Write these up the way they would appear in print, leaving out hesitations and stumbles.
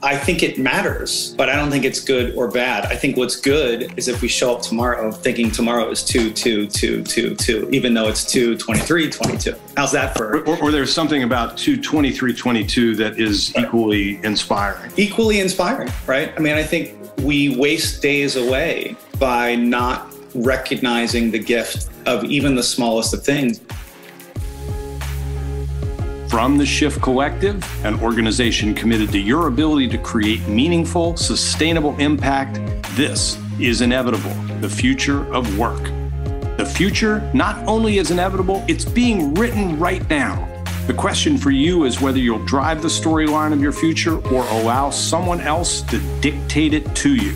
I think it matters, but I don't think it's good or bad. I think what's good is if we show up tomorrow thinking tomorrow is 2, even though it's 2/23/22. How's that for? Or there's something about 2/23/22 that is equally inspiring. Equally inspiring, right? I mean, I think we waste days away by not recognizing the gift of even the smallest of things. From the Shift Collective, an organization committed to your ability to create meaningful, sustainable impact, this is Inevitable, the future of work. The future not only is inevitable, it's being written right now. The question for you is whether you'll drive the storyline of your future or allow someone else to dictate it to you.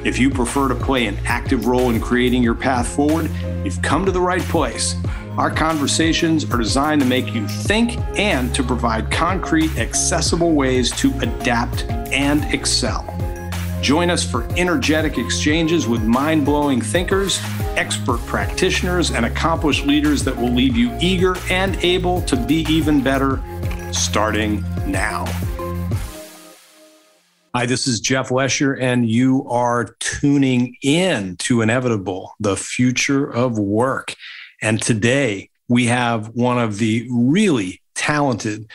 If you prefer to play an active role in creating your path forward, you've come to the right place. Our conversations are designed to make you think and to provide concrete, accessible ways to adapt and excel. Join us for energetic exchanges with mind-blowing thinkers, expert practitioners, and accomplished leaders that will leave you eager and able to be even better, starting now. Hi, this is Jeff Lesher, and you are tuning in to Inevitable, the future of work. And today we have one of the really talented,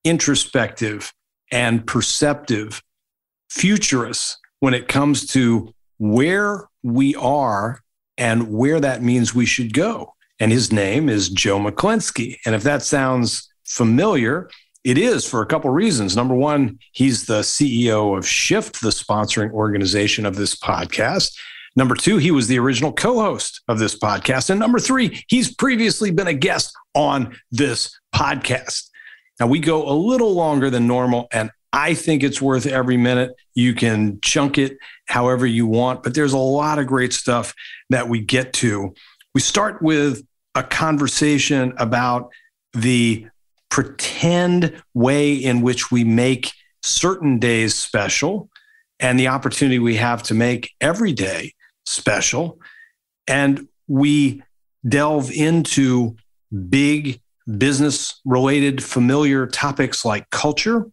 introspective, and perceptive futurists when it comes to where we are and where that means we should go. And his name is Joe McClensky. And if that sounds familiar, it is for a couple of reasons. Number one, he's the CEO of Shift, the sponsoring organization of this podcast. Number two, he was the original co-host of this podcast. And number three, he's previously been a guest on this podcast. Now, we go a little longer than normal, and I think it's worth every minute. You can chunk it however you want, but there's a lot of great stuff that we get to. We start with a conversation about the pretend way in which we make certain days special and the opportunity we have to make every day special. And we delve into big business-related familiar topics like culture,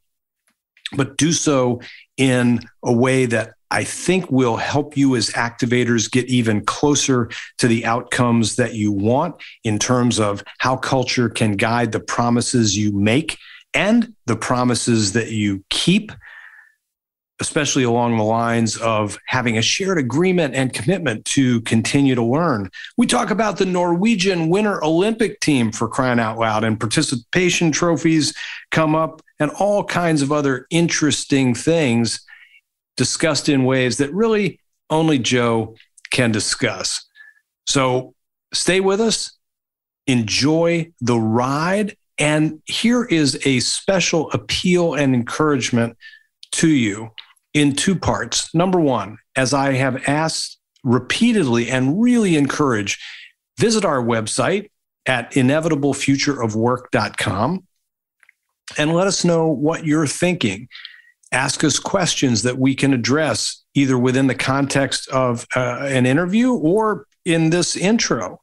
but do so in a way that I think will help you as activators get even closer to the outcomes that you want in terms of how culture can guide the promises you make and the promises that you keep, especially along the lines of having a shared agreement and commitment to continue to learn. We talk about the Norwegian Winter Olympic team, for crying out loud, and participation trophies come up and all kinds of other interesting things discussed in ways that really only Joe can discuss. So stay with us, enjoy the ride, and here is a special appeal and encouragement to you in two parts. Number one, as I have asked repeatedly and really encourage, visit our website at inevitablefutureofwork.com and let us know what you're thinking. Ask us questions that we can address either within the context of an interview or in this intro.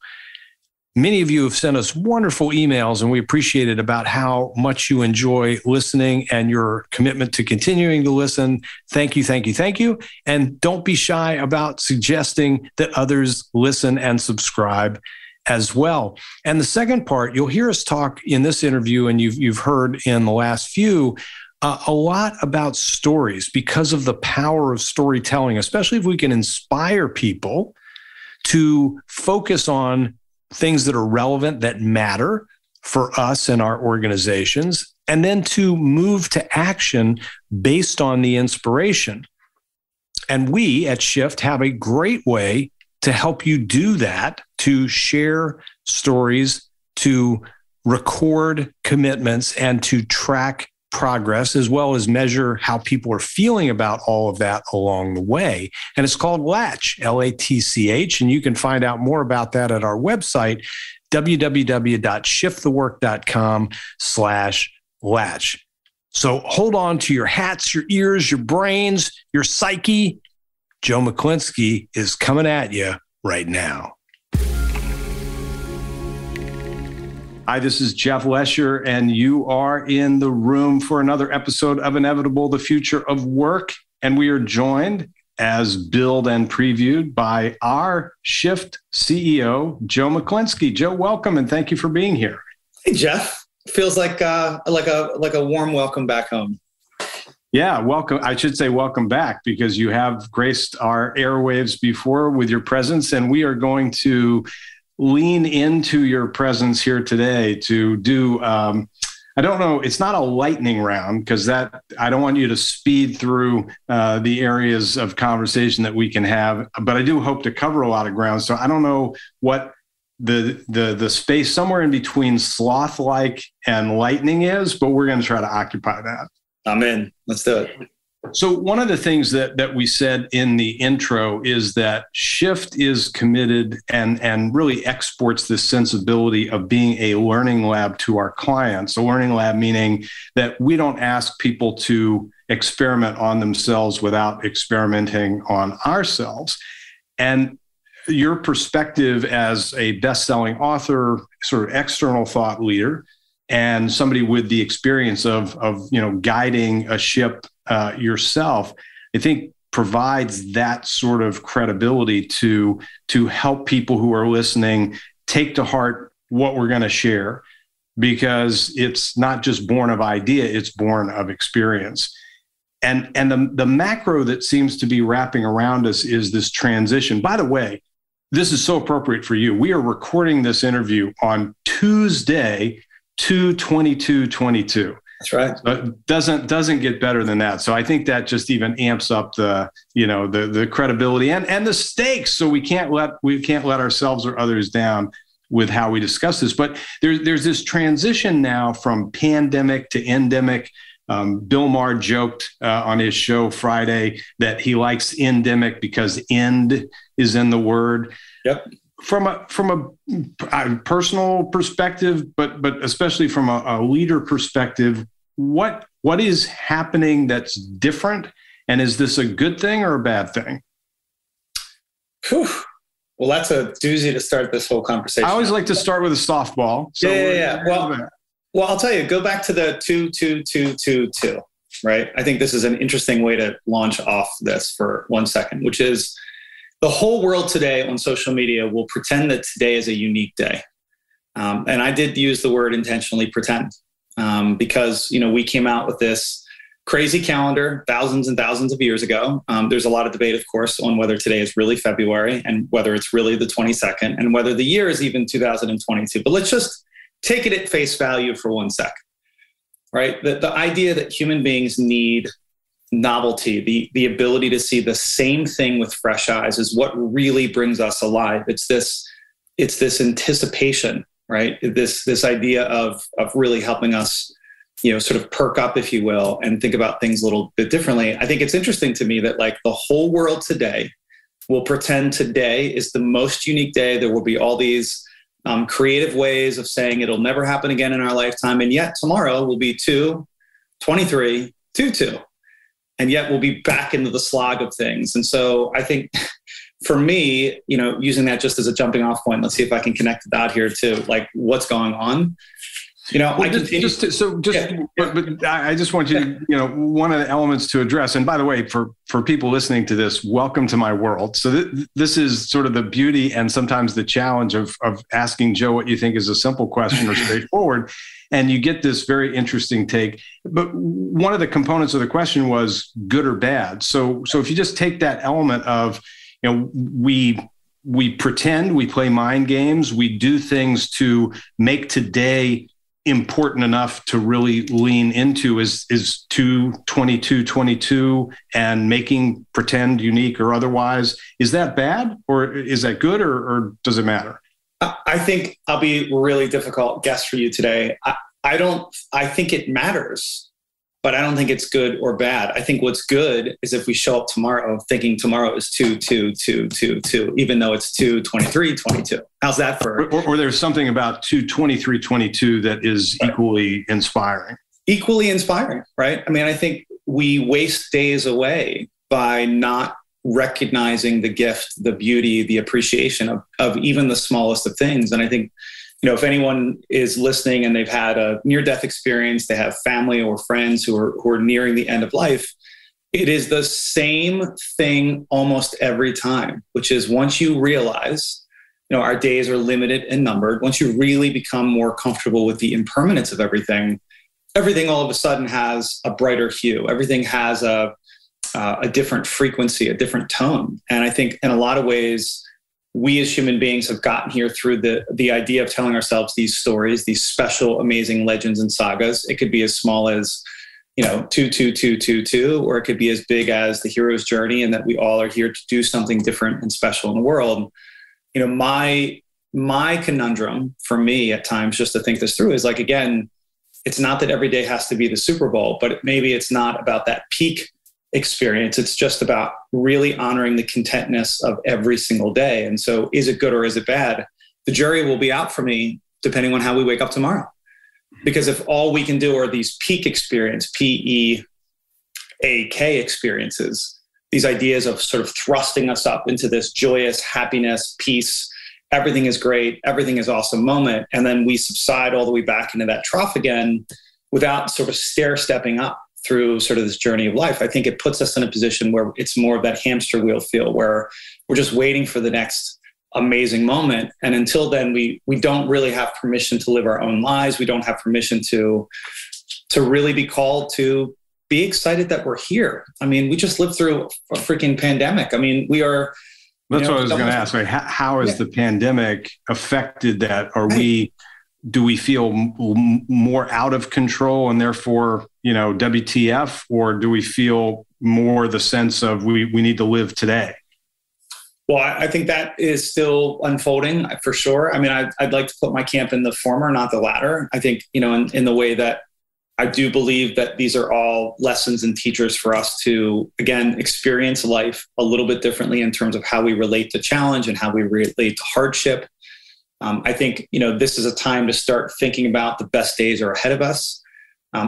Many of you have sent us wonderful emails, and we appreciate it, about how much you enjoy listening and your commitment to continuing to listen. Thank you, thank you, thank you. And don't be shy about suggesting that others listen and subscribe as well. And the second part, you'll hear us talk in this interview, and you've heard in the last few, a lot about stories because of the power of storytelling, especially if we can inspire people to focus on things that are relevant, that matter for us and our organizations, and then to move to action based on the inspiration. And we at Shift have a great way to help you do that, to share stories, to record commitments, and to track progress, as well as measure how people are feeling about all of that along the way. And it's called Latch, Latch. And you can find out more about that at our website, www.shiftthework.com/Latch. So hold on to your hats, your ears, your brains, your psyche. Joe McClensky is coming at you right now. Hi, this is Jeff Lesher, and you are in the room for another episode of Inevitable, the Future of Work. And we are joined, as billed and previewed, by our Shift CEO, Joe McClinsky. Joe, welcome, and thank you for being here. Hey, Jeff. Feels like a warm welcome back home. Yeah, welcome. I should say welcome back, because you have graced our airwaves before with your presence, and we are going to lean into your presence here today to do, I don't know, it's not a lightning round, because that I don't want you to speed through the areas of conversation that we can have, but I do hope to cover a lot of ground. So I don't know what the space somewhere in between sloth-like and lightning is, but we're going to try to occupy that. I'm in. Let's do it. So one of the things that we said in the intro is that Shift is committed and really exports this sensibility of being a learning lab to our clients. A learning lab meaning that we don't ask people to experiment on themselves without experimenting on ourselves. And your perspective as a best-selling author, sort of external thought leader, and somebody with the experience of guiding a ship yourself, I think provides that sort of credibility to help people who are listening take to heart what we're going to share, because it's not just born of idea, it's born of experience. And the macro that seems to be wrapping around us is this transition. By the way, this is so appropriate for you. We are recording this interview on Tuesday, 2/22/22. That's right. It doesn't get better than that. So I think that just even amps up the credibility and the stakes. So we can't let ourselves or others down with how we discuss this. But there's this transition now from pandemic to endemic. Bill Maher joked on his show Friday that he likes endemic because end is in the word. Yep. From a personal perspective, but especially from a leader perspective, what is happening that's different? And is this a good thing or a bad thing? Whew. Well, that's a doozy to start this whole conversation. I always like to start with a softball. So yeah. Well, I'll tell you, go back to the 2/22/22, right? I think this is an interesting way to launch off this for 1 second, which is the whole world today on social media will pretend that today is a unique day. And I did use the word intentionally pretend because, we came out with this crazy calendar thousands and thousands of years ago. There's a lot of debate, of course, on whether today is really February and whether it's really the 22nd and whether the year is even 2022. But let's just take it at face value for 1 sec, right? The idea that human beings need novelty, the ability to see the same thing with fresh eyes is what really brings us alive. It's this anticipation, right? This idea of really helping us, sort of perk up, if you will, and think about things a little bit differently. I think it's interesting to me that like the whole world today will pretend today is the most unique day. There will be all these creative ways of saying it'll never happen again in our lifetime. And yet tomorrow will be 2/23/22. And yet we'll be back into the slog of things. And so I think for me, using that just as a jumping off point, let's see if I can connect the dot here to like what's going on. But I just want you to, one of the elements to address, and by the way, for people listening to this, welcome to my world. So this is sort of the beauty and sometimes the challenge of asking Joe what you think is a simple question or straightforward. And you get this very interesting take. But one of the components of the question was good or bad. So if you just take that element of, we pretend, we play mind games, we do things to make today important enough to really lean into is 2/22/22 and making pretend unique or otherwise. Is that bad or is that good or does it matter? I think I'll be a really difficult guest for you today. I think it matters, but I don't think it's good or bad. I think what's good is if we show up tomorrow thinking tomorrow is 2/22/22, even though it's 2/23/22. How's that for? Or there's something about 2/23/22 that is equally inspiring. Equally inspiring, right? I mean, I think we waste days away by not recognizing the gift, the beauty, the appreciation of even the smallest of things. And I think if anyone is listening and they've had a near-death experience, they have family or friends who are nearing the end of life, it is the same thing almost every time, which is once you realize, our days are limited and numbered. Once you really become more comfortable with the impermanence of everything all of a sudden has a brighter hue. Everything has a different frequency, a different tone. And I think in a lot of ways, we as human beings have gotten here through the idea of telling ourselves these stories, these special, amazing legends and sagas. It could be as small as, 22222, or it could be as big as the hero's journey, and that we all are here to do something different and special in the world. My conundrum for me at times, just to think this through, is like, again, it's not that every day has to be the Super Bowl, but maybe it's not about that peak experience. It's just about really honoring the contentness of every single day. And so is it good or is it bad? The jury will be out for me depending on how we wake up tomorrow. Because if all we can do are these peak experience, PEAK experiences, these ideas of sort of thrusting us up into this joyous happiness, peace, everything is great, everything is awesome moment, and then we subside all the way back into that trough again without sort of stair-stepping up through sort of this journey of life, I think it puts us in a position where it's more of that hamster wheel feel, where we're just waiting for the next amazing moment. And until then, we don't really have permission to live our own lives. We don't have permission to really be called to be excited that we're here. I mean, we just lived through a freaking pandemic. I mean, we are... That's what I was going to ask. Right? How has the pandemic affected that? Do we feel more out of control and therefore, WTF, or do we feel more the sense of we need to live today? Well, I think that is still unfolding for sure. I mean, I'd like to put my camp in the former, not the latter. I think, in the way that I do believe that these are all lessons and teachers for us to, again, experience life a little bit differently in terms of how we relate to challenge and how we relate to hardship. I think, this is a time to start thinking about the best days are ahead of us.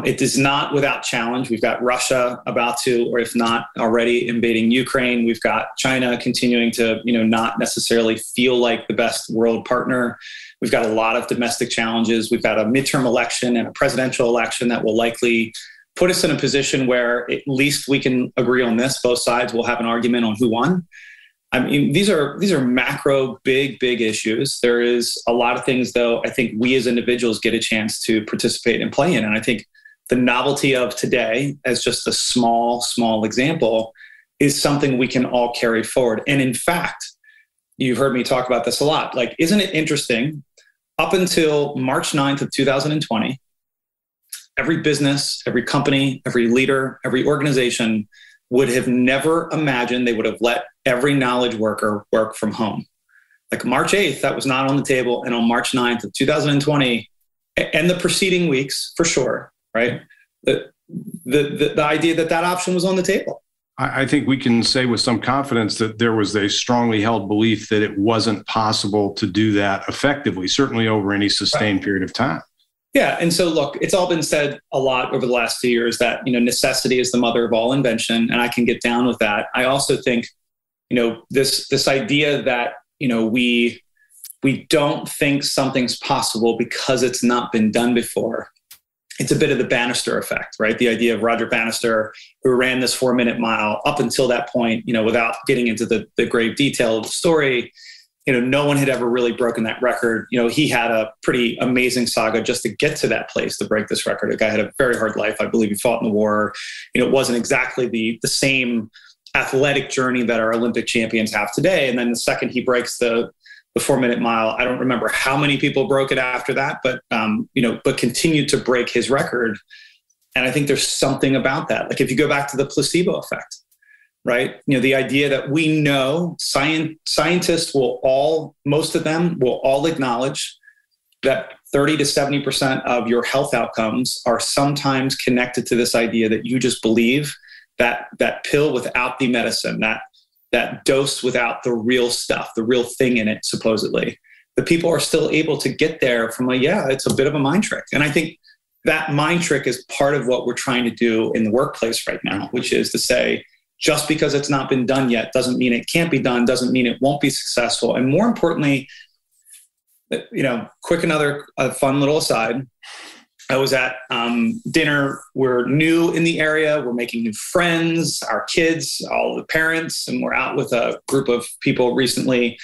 It is not without challenge. We've got Russia about to, or if not already, invading Ukraine. We've got China continuing to, not necessarily feel like the best world partner. We've got a lot of domestic challenges. We've got a midterm election and a presidential election that will likely put us in a position where at least we can agree on this. Both sides will have an argument on who won. I mean, these are macro, big issues. There is a lot of things, though, I think we as individuals get a chance to participate and play in. And I think the novelty of today, as just a small example, is something we can all carry forward. And in fact, you've heard me talk about this a lot. Like, isn't it interesting? Up until March 9th of 2020, every business, every company, every leader, every organization would have never imagined they would have let every knowledge worker work from home. Like March 8th, that was not on the table. And on March 9th of 2020, and the preceding weeks, for sure, right? The idea that option was on the table. I think we can say with some confidence that there was a strongly held belief that it wasn't possible to do that effectively, certainly over any sustained period of time. Yeah. And so look, it's all been said a lot over the last 2 years that, necessity is the mother of all invention. And I can get down with that. I also think, this idea that, we don't think something's possible because it's not been done before. It's a bit of the Bannister effect, right? The idea of Roger Bannister, who ran this 4-minute mile up until that point, without getting into the grave detail of the story, no one had ever really broken that record. He had a pretty amazing saga just to get to that place to break this record. The guy had a very hard life. I believe he fought in the war. It wasn't exactly the same athletic journey that our Olympic champions have today. And then the second he breaks the 4-minute mile, I don't remember how many people broke it after that, but continued to break his record. And I think there's something about that. Like if you go back to the placebo effect, right? The idea that we know scientists most of them will all acknowledge that 30 to 70% of your health outcomes are sometimes connected to this idea that you just believe that pill without the medicine, that dose without the real stuff, the real thing in it, supposedly. But people are still able to get there from it's a bit of a mind trick. And I think that mind trick is part of what we're trying to do in the workplace right now, which is to say, just because it's not been done yet doesn't mean it can't be done, doesn't mean it won't be successful. And more importantly, another fun little aside. I was at dinner. We're new in the area. We're making new friends, our kids, all the parents, and we're out with a group of people recently.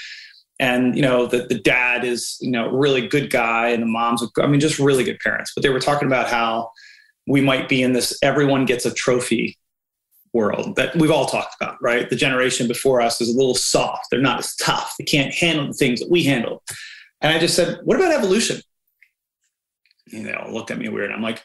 And, the dad is, a really good guy, and the mom's, just really good parents. But they were talking about how we might be in this everyone gets a trophy world that we've all talked about, right? The generation before us is a little soft. They're not as tough. They can't handle the things that we handle. And I just said, what about evolution? Looked at me weird. I'm like,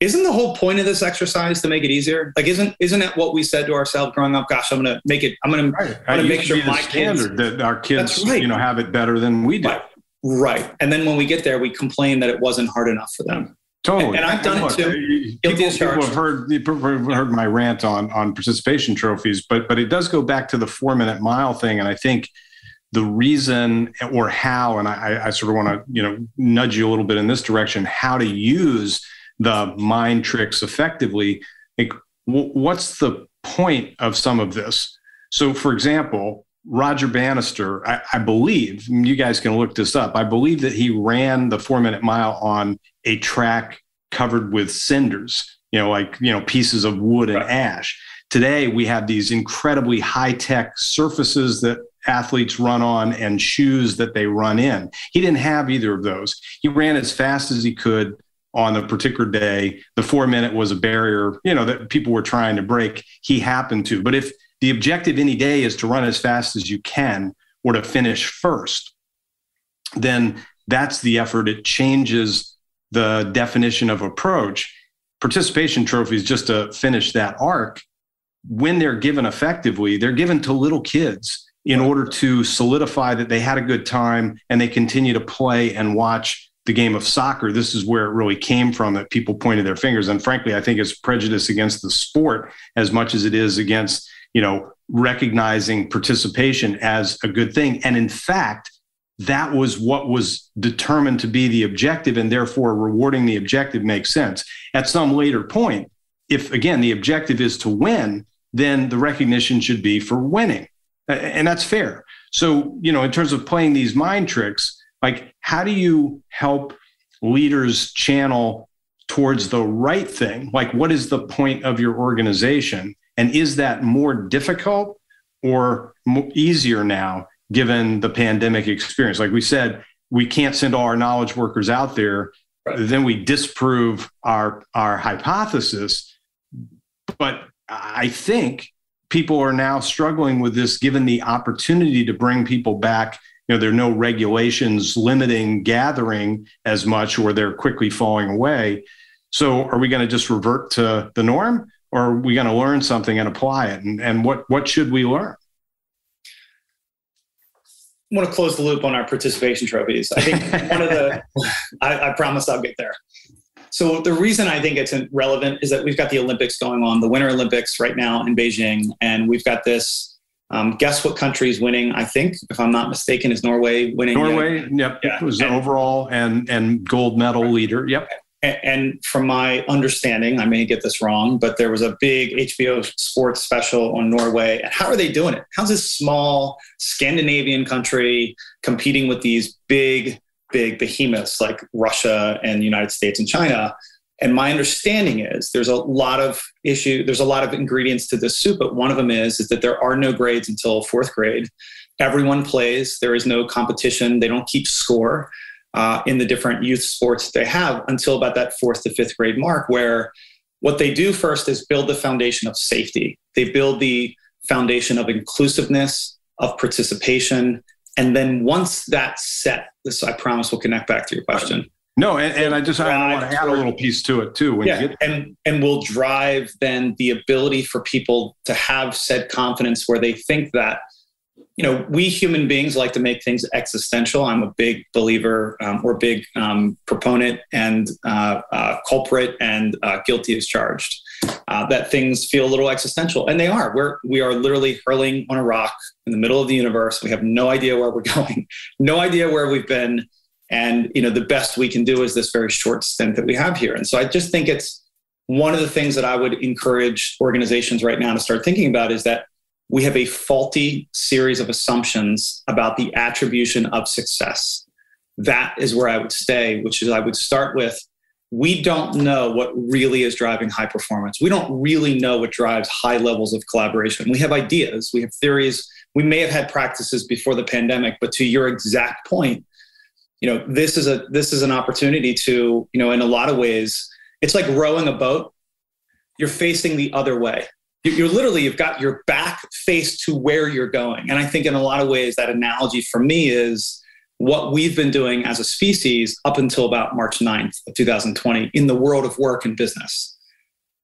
isn't the whole point of this exercise to make it easier? Like, isn't that what we said to ourselves growing up? Gosh, I'm going to make it. I'm going to make sure my standard that our kids, have it better than we do. Right. And then when we get there, we complain that it wasn't hard enough for them. Totally. And I've done it too. People have heard my rant on participation trophies, but it does go back to the 4-minute mile thing. And I think the reason or how, and I sort of want to, nudge you a little bit in this direction, how to use the mind tricks effectively. Like, what's the point of some of this? So, for example, Roger Bannister, I believe, you guys can look this up, I believe that he ran the 4-minute mile on a track covered with cinders, pieces of wood and ash. Today, we have these incredibly high-tech surfaces that athletes run on and shoes that they run in. He didn't have either of those. He ran as fast as he could on a particular day. The 4-minute was a barrier, that people were trying to break. He happened to. But if the objective any day is to run as fast as you can or to finish first, then that's the effort. It changes the definition of approach. Participation trophies, just to finish that arc, when they're given effectively, they're given to little kids in order to solidify that they had a good time and they continue to play and watch the game of soccer. This is where it really came from, that people pointed their fingers. And frankly, I think it's prejudice against the sport as much as it is against, recognizing participation as a good thing. And in fact, that was what was determined to be the objective, and therefore rewarding the objective makes sense. At some later point, if again, the objective is to win, then the recognition should be for winning. And that's fair. So, in terms of playing these mind tricks, like, how do you help leaders channel towards the right thing? Like, what is the point of your organization? And is that more difficult or easier now, given the pandemic experience? Like we said, we can't send all our knowledge workers out there. Right. Then we disprove our hypothesis. But I think people are now struggling with this, given the opportunity to bring people back. There are no regulations limiting gathering as much, or they're quickly falling away. So are we going to just revert to the norm, or are we going to learn something and apply it? And what should we learn? I want to close the loop on our participation trophies. I think I promise I'll get there. So the reason I think it's relevant is that we've got the Olympics going on, the Winter Olympics right now in Beijing. And we've got this, guess what country is winning? I think, if I'm not mistaken, is Norway winning? Norway, yep. Yeah. It was the overall and gold medal leader. Yep. And from my understanding, I may get this wrong, but there was a big HBO sports special on Norway. And how are they doing it? How's this small Scandinavian country competing with these big behemoths like Russia and the United States and China? And my understanding is there's a lot of ingredients to this soup, but one of them is that there are no grades until 4th grade. Everyone plays. There is no competition. They don't keep score in the different youth sports they have until about that 4th to 5th grade mark, where what they do first is build the foundation of safety. They build the foundation of inclusiveness, of participation. And then once that's set, this I promise will connect back to your question. No, and I want to add a little piece to it too. And will drive then the ability for people to have said confidence where they think that, we human beings like to make things existential. I'm a big believer or big proponent and culprit and guilty as charged, that things feel a little existential. And they are. We are literally hurling on a rock in the middle of the universe. We have no idea where we're going, no idea where we've been. And, the best we can do is this very short stint that we have here. And so I just think it's one of the things that I would encourage organizations right now to start thinking about is that we have a faulty series of assumptions about the attribution of success. that is where I would stay, which is I would start with, we don't know what really is driving high performance. We don't really know what drives high levels of collaboration. We have ideas, we have theories, we may have had practices before the pandemic, but to your exact point, this is an opportunity to, in a lot of ways, it's like rowing a boat. You're facing the other way. You've got your back faced to where you're going. And I think in a lot of ways, that analogy for me is what we've been doing as a species up until about March 9th of 2020 in the world of work and business,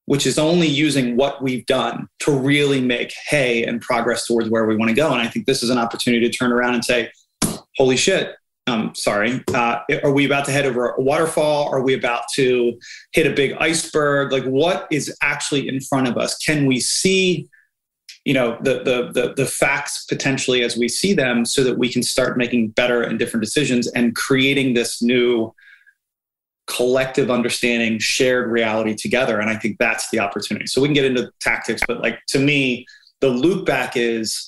which is only using what we've done to really make hay and progress towards where we want to go. And I think this is an opportunity to turn around and say, holy shit, sorry, are we about to head over a waterfall? Are we about to hit a big iceberg? Like, what is actually in front of us? Can we see, the facts potentially as we see them so that we can start making better and different decisions and creating this new collective understanding, shared reality together? And I think that's the opportunity. So we can get into tactics, but to me, the loop back is,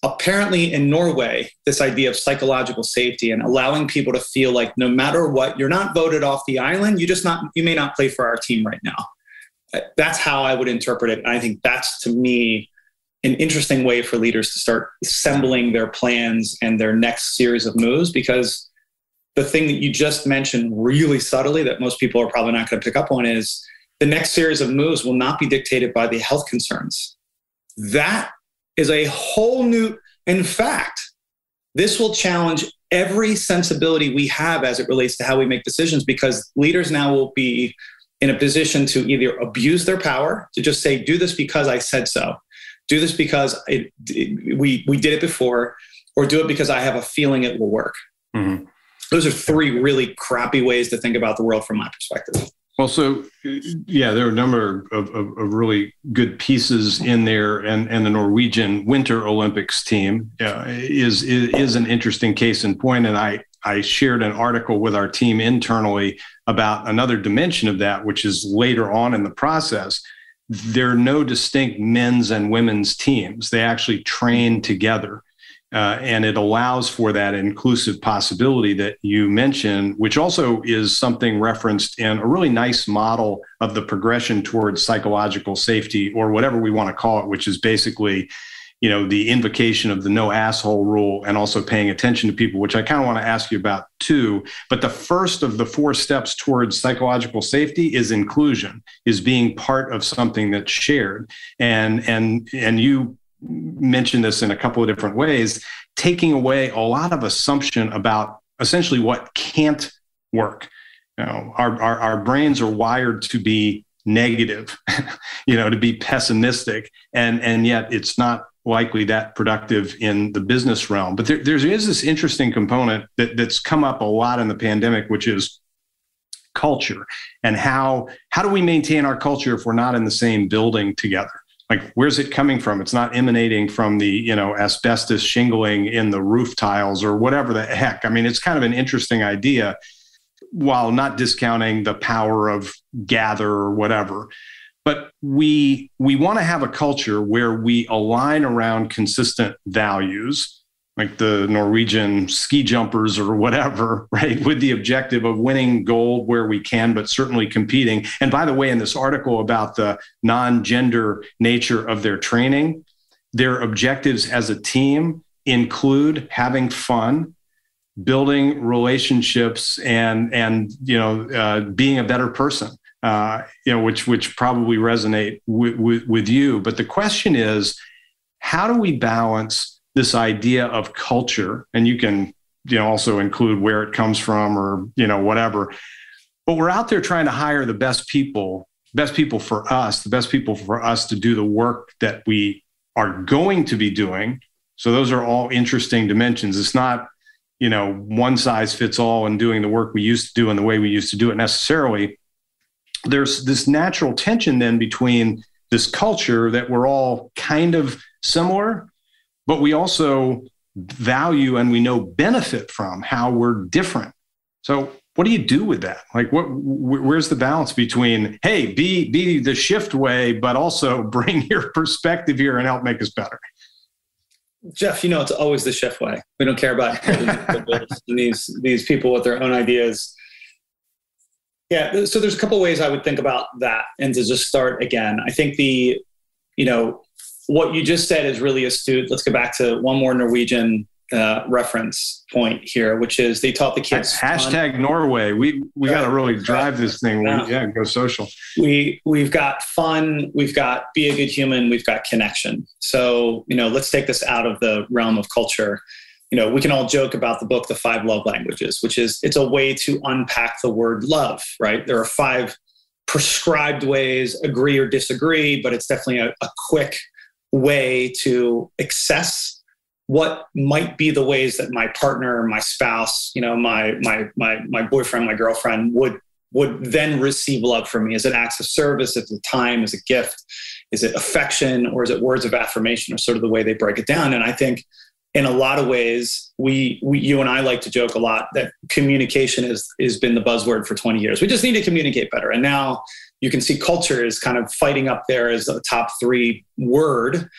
apparently in Norway, this idea of psychological safety and allowing people to feel like no matter what, you're not voted off the island. You may not play for our team right now. That's how I would interpret it. And I think that's, to me, an interesting way for leaders to start assembling their plans and their next series of moves, because the thing that you just mentioned really subtly that most people are probably not going to pick up on is the next series of moves will not be dictated by the health concerns. That is a whole new, in fact, this will challenge every sensibility we have as it relates to how we make decisions, because leaders now will be in a position to either abuse their power, to just say, do this because I said so, do this because we did it before, or do it because I have a feeling it will work. Mm-hmm. Those are three really crappy ways to think about the world from my perspective. Well, so yeah, there are a number of really good pieces in there, and the Norwegian Winter Olympics team is an interesting case in point. And I shared an article with our team internally about another dimension of that, which is later on in the process. There are no distinct men's and women's teams. They actually train together. And it allows for that inclusive possibility that you mentioned, which also is something referenced in a really nice model of the progression towards psychological safety, or whatever we want to call it, which is basically, the invocation of the no asshole rule, and also paying attention to people, which I kind of want to ask you about too. But the first of the 4 steps towards psychological safety is inclusion, is being part of something that's shared. And you mentioned this in a couple of different ways, taking away a lot of assumption about essentially what can't work. Our brains are wired to be negative, to be pessimistic, and yet it's not likely that productive in the business realm. But there is this interesting component that's come up a lot in the pandemic, which is culture, and how do we maintain our culture if we're not in the same building together? Like, where's it coming from? It's not emanating from the, asbestos shingling in the roof tiles or whatever the heck. I mean, it's kind of an interesting idea, while not discounting the power of gather or whatever. But we want to have a culture where we align around consistent values, like the Norwegian ski jumpers or whatever, right? With the objective of winning gold where we can, but certainly competing. And by the way, in this article about the non-gender nature of their training, their objectives as a team include having fun, building relationships, and being a better person, which probably resonate with you. But the question is, how do we balance this idea of culture? And you can, also include where it comes from, or, whatever. But we're out there trying to hire the best people for us, to do the work that we are going to be doing. So those are all interesting dimensions. It's not, one size fits all and doing the work we used to do and the way we used to do it necessarily. There's this natural tension then between this culture that we're all kind of similar, but we also value and we know benefit from how we're different. So what do you do with that? Like, where's the balance between, hey, be the shift way, but also bring your perspective here and help make us better? Jeff, it's always the Schiff way. We don't care about these people with their own ideas. Yeah. So there's a couple of ways I would think about that. And to just start again, I think what you just said is really astute. Let's go back to one more Norwegian reference point here, which is they taught the kids. Hashtag Norway. We got to really drive this thing. Yeah, go social. We've got fun. We've got be a good human. We've got connection. So, let's take this out of the realm of culture. We can all joke about the book, The 5 Love Languages, which is, it's a way to unpack the word love, right? There are 5 prescribed ways, agree or disagree, but it's definitely a quick way to access what might be the ways that my partner, my spouse, my boyfriend, my girlfriend would then receive love from me. Is it acts of service? Is it time? Is it gift? Is it affection? Or is it words of affirmation, or sort of the way they break it down? And I think in a lot of ways, you and I like to joke a lot that communication has been the buzzword for 20 years. We just need to communicate better. And now you can see culture is kind of fighting up there as a top 3 word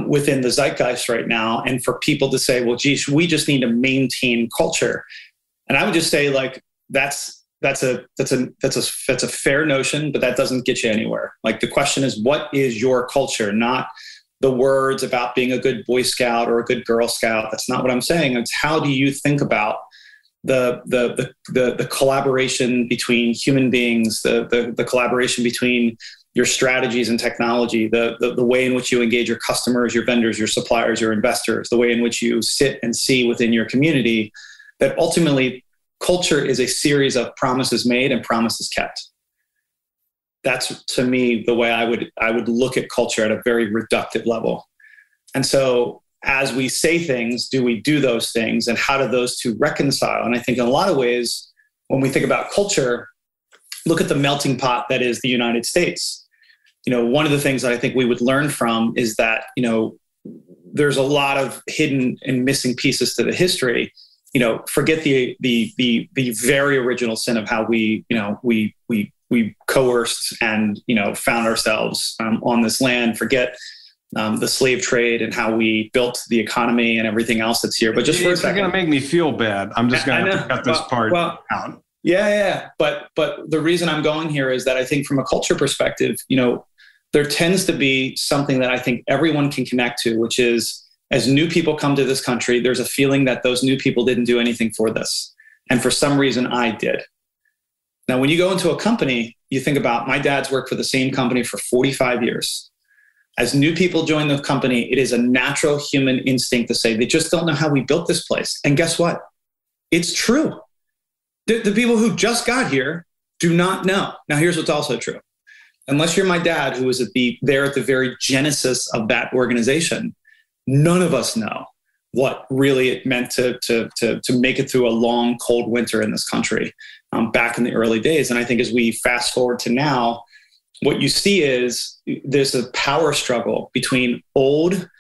within the zeitgeist right now. And for people to say, well, geez, we just need to maintain culture. And I would just say, like, that's a fair notion, but that doesn't get you anywhere. Like, the question is, what is your culture? Not the words about being a good Boy Scout or a good Girl Scout. That's not what I'm saying. It's how do you think about the collaboration between human beings, the collaboration between your strategies and technology, the way in which you engage your customers, your vendors, your suppliers, your investors, the way in which you sit and see within your community, that ultimately culture is a series of promises made and promises kept. That's, to me, the way I would look at culture at a very reductive level. And so as we say things, do we do those things, and how do those two reconcile? And I think in a lot of ways, when we think about culture, look at the melting pot that is the United States. One of the things that I think we would learn from is that, there's a lot of hidden and missing pieces to the history. Forget the very original sin of how we coerced and, found ourselves on this land. Forget the slave trade and how we built the economy and everything else that's here. But just for a second, you're going to make me feel bad. I'm just going to have to cut this part out. Yeah. But the reason I'm going here is that I think from a culture perspective, there tends to be something that I think everyone can connect to, which is, as new people come to this country, there's a feeling that those new people didn't do anything for this. And for some reason, I did. Now, when you go into a company, you think about, my dad's worked for the same company for 45 years. As new people join the company, it is a natural human instinct to say, they just don't know how we built this place. And guess what? It's true. The people who just got here do not know. Now, here's what's also true. Unless you're my dad, who was there at the very genesis of that organization, none of us know what really it meant to make it through a long, cold winter in this country back in the early days. And I think as we fast forward to now, what you see is there's a power struggle between old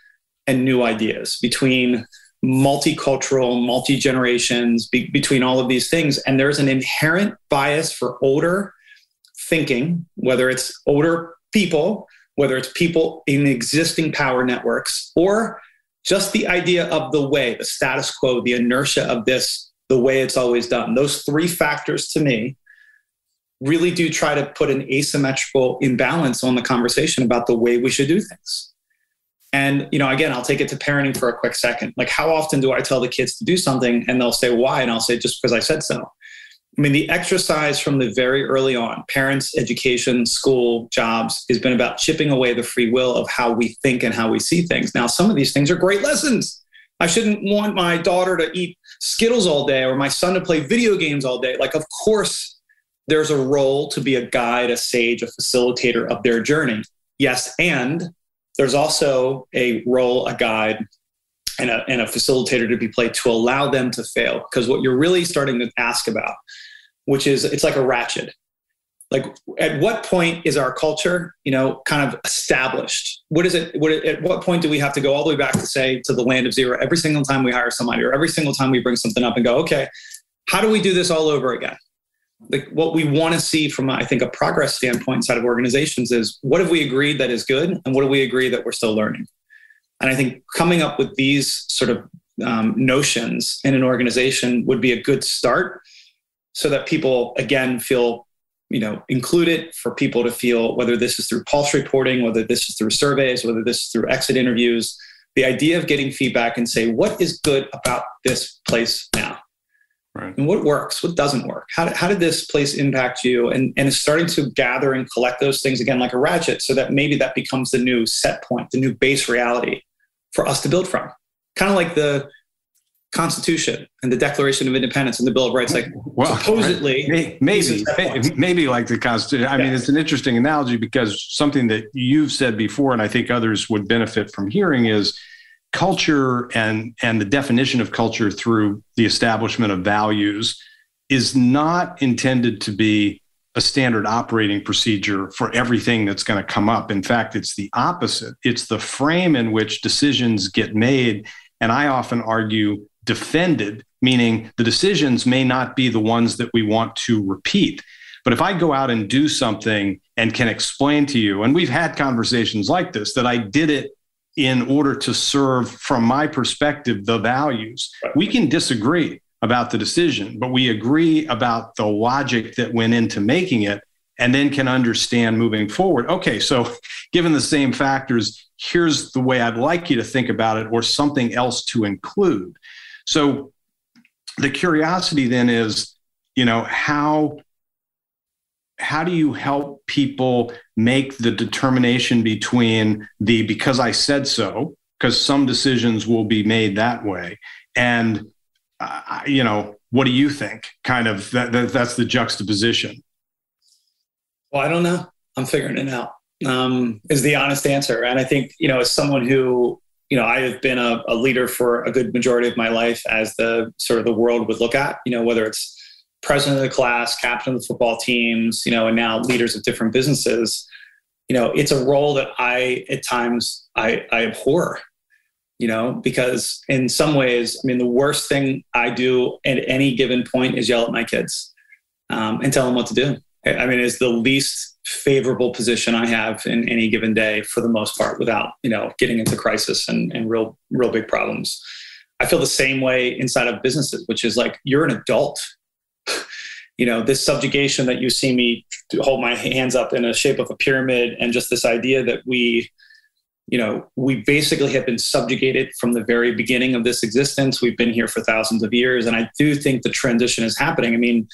and new ideas, between multicultural, multi-generations, between all of these things. And there's an inherent bias for older thinking, whether it's older people, whether it's people in existing power networks, or just the idea of the way, the status quo, the inertia of this, the way it's always done. Those 3 factors, to me, really do try to put an asymmetrical imbalance on the conversation about the way we should do things. And, again, I'll take it to parenting for a quick second. Like, how often do I tell the kids to do something and they'll say, why? And I'll say, just because I said so. I mean, the exercise from the very early on, parents, education, school, jobs, has been about chipping away the free will of how we think and how we see things. Now, some of these things are great lessons. I shouldn't want my daughter to eat Skittles all day or my son to play video games all day. Like, of course, there's a role to be a guide, a sage, a facilitator of their journey. Yes, and there's also a role, a guide, and a facilitator to be played to allow them to fail. Because what you're really starting to ask about, which is, it's like a ratchet. Like, at what point is our culture, kind of established? What is it? At what point do we have to go all the way back to the land of zero every single time we hire somebody, or every single time we bring something up and go, okay, how do we do this all over again? Like, what we want to see from, I think, a progress standpoint inside of organizations is, what have we agreed that is good, and what do we agree that we're still learning? And I think coming up with these sort of notions in an organization would be a good start, so that people, again, feel included, for people to feel, whether this is through pulse reporting, whether this is through surveys, whether this is through exit interviews, the idea of getting feedback and say, what is good about this place now? Right. And what works, what doesn't work? How did this place impact you? And it's starting to gather and collect those things again like a ratchet, so that maybe that becomes the new set point, the new base reality for us to build from. Kind of like the Constitution and the Declaration of Independence and the Bill of Rights, like, well, supposedly maybe like the Constitution. I mean, it's an interesting analogy, because something that you've said before, and I think others would benefit from hearing, is culture and the definition of culture through the establishment of values is not intended to be a standard operating procedure for everything that's going to come up. In fact, it's the opposite. It's the frame in which decisions get made. And I often argue defended, meaning the decisions may not be the ones that we want to repeat. But if I go out and do something and can explain to you, and we've had conversations like this, that I did it in order to serve, from my perspective, the values. We can disagree about the decision, but we agree about the logic that went into making it, and then can understand moving forward. Okay, so given the same factors, here's the way I'd like you to think about it, or something else to include. So the curiosity then is, how do you help people make the determination between the because I said so, because some decisions will be made that way, and what do you think? Kind of that's the juxtaposition. Well, I don't know. I'm figuring it out, is the honest answer. And I think, as someone who, I have been a leader for a good majority of my life, as the sort of the world would look at, whether it's president of the class, captain of the football teams, and now leaders of different businesses, it's a role that at times I abhor, because in some ways, the worst thing I do at any given point is yell at my kids and tell them what to do. It's the least favorable position I have in any given day, for the most part, without, getting into crisis and real big problems. I feel the same way inside of businesses, which is like, you're an adult. This subjugation that you see me hold my hands up in a shape of a pyramid, and just this idea that we basically have been subjugated from the very beginning of this existence. We've been here for thousands of years. And I do think the transition is happening.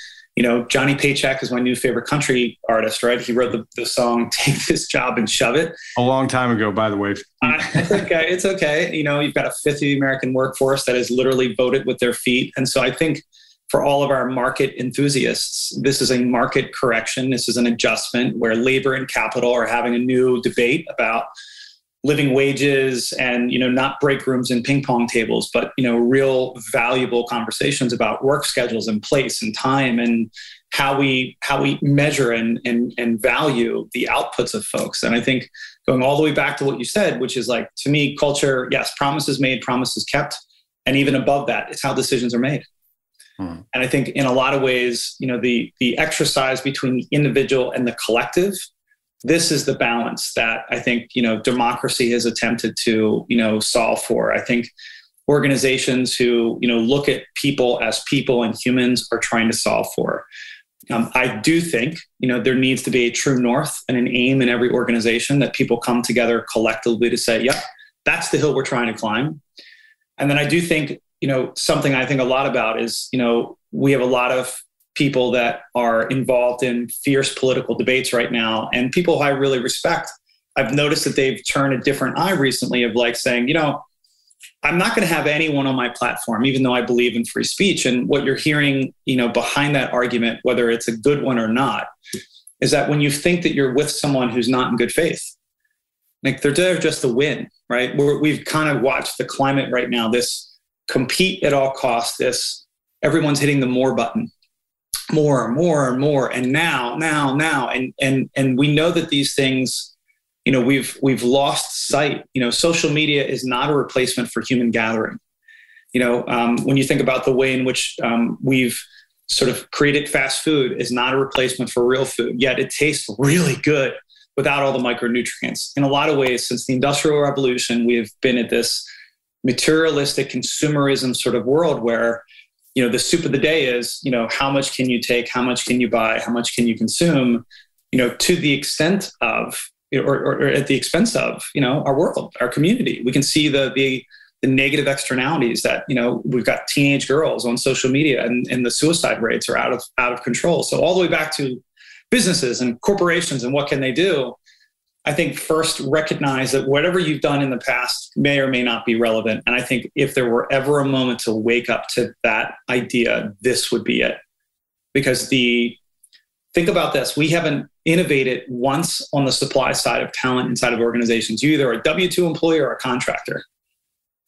Johnny Paycheck is my new favorite country artist, right? He wrote the song, Take This Job and Shove It. A long time ago, by the way. I think it's okay. You've got a fifth of the American workforce that has literally voted with their feet. And so I think for all of our market enthusiasts, this is a market correction. This is an adjustment where labor and capital are having a new debate about living wages and, not break rooms and ping pong tables, but, real valuable conversations about work schedules and place and time, and how we measure and value the outputs of folks. And I think going all the way back to what you said, which is like, to me, culture, yes, promises made, promises kept. And even above that, it's how decisions are made. And I think in a lot of ways, the exercise between the individual and the collective, this is the balance that I think, democracy has attempted to, solve for. I think organizations who, look at people as people and humans are trying to solve for. I do think, there needs to be a true north and an aim in every organization, that people come together collectively to say, yep, that's the hill we're trying to climb. And then I do think, something I think a lot about is, we have a lot of people that are involved in fierce political debates right now, and people I really respect. I've noticed that they've turned a different eye recently of like saying, I'm not going to have anyone on my platform, even though I believe in free speech. And what you're hearing, behind that argument, whether it's a good one or not, is that when you think that you're with someone who's not in good faith, like they're there just to win, right? We've kind of watched the climate right now, this compete at all costs, this everyone's hitting the more button, more, and now, and we know that these things, we've lost sight. Social media is not a replacement for human gathering. When you think about the way in which we've sort of created fast food, is not a replacement for real food, yet it tastes really good without all the micronutrients. In a lot of ways, since the Industrial Revolution, we have been at this materialistic consumerism sort of world where, the soup of the day is, how much can you take, how much can you buy, how much can you consume, to the extent of, or at the expense of, our world, our community. We can see the negative externalities that, we've got teenage girls on social media and the suicide rates are out of control. So all the way back to businesses and corporations and what can they do? I think first recognize that whatever you've done in the past may or may not be relevant. And I think if there were ever a moment to wake up to that idea, this would be it. Because think about this, we haven't innovated once on the supply side of talent inside of organizations. You either are a W-2 employee or a contractor,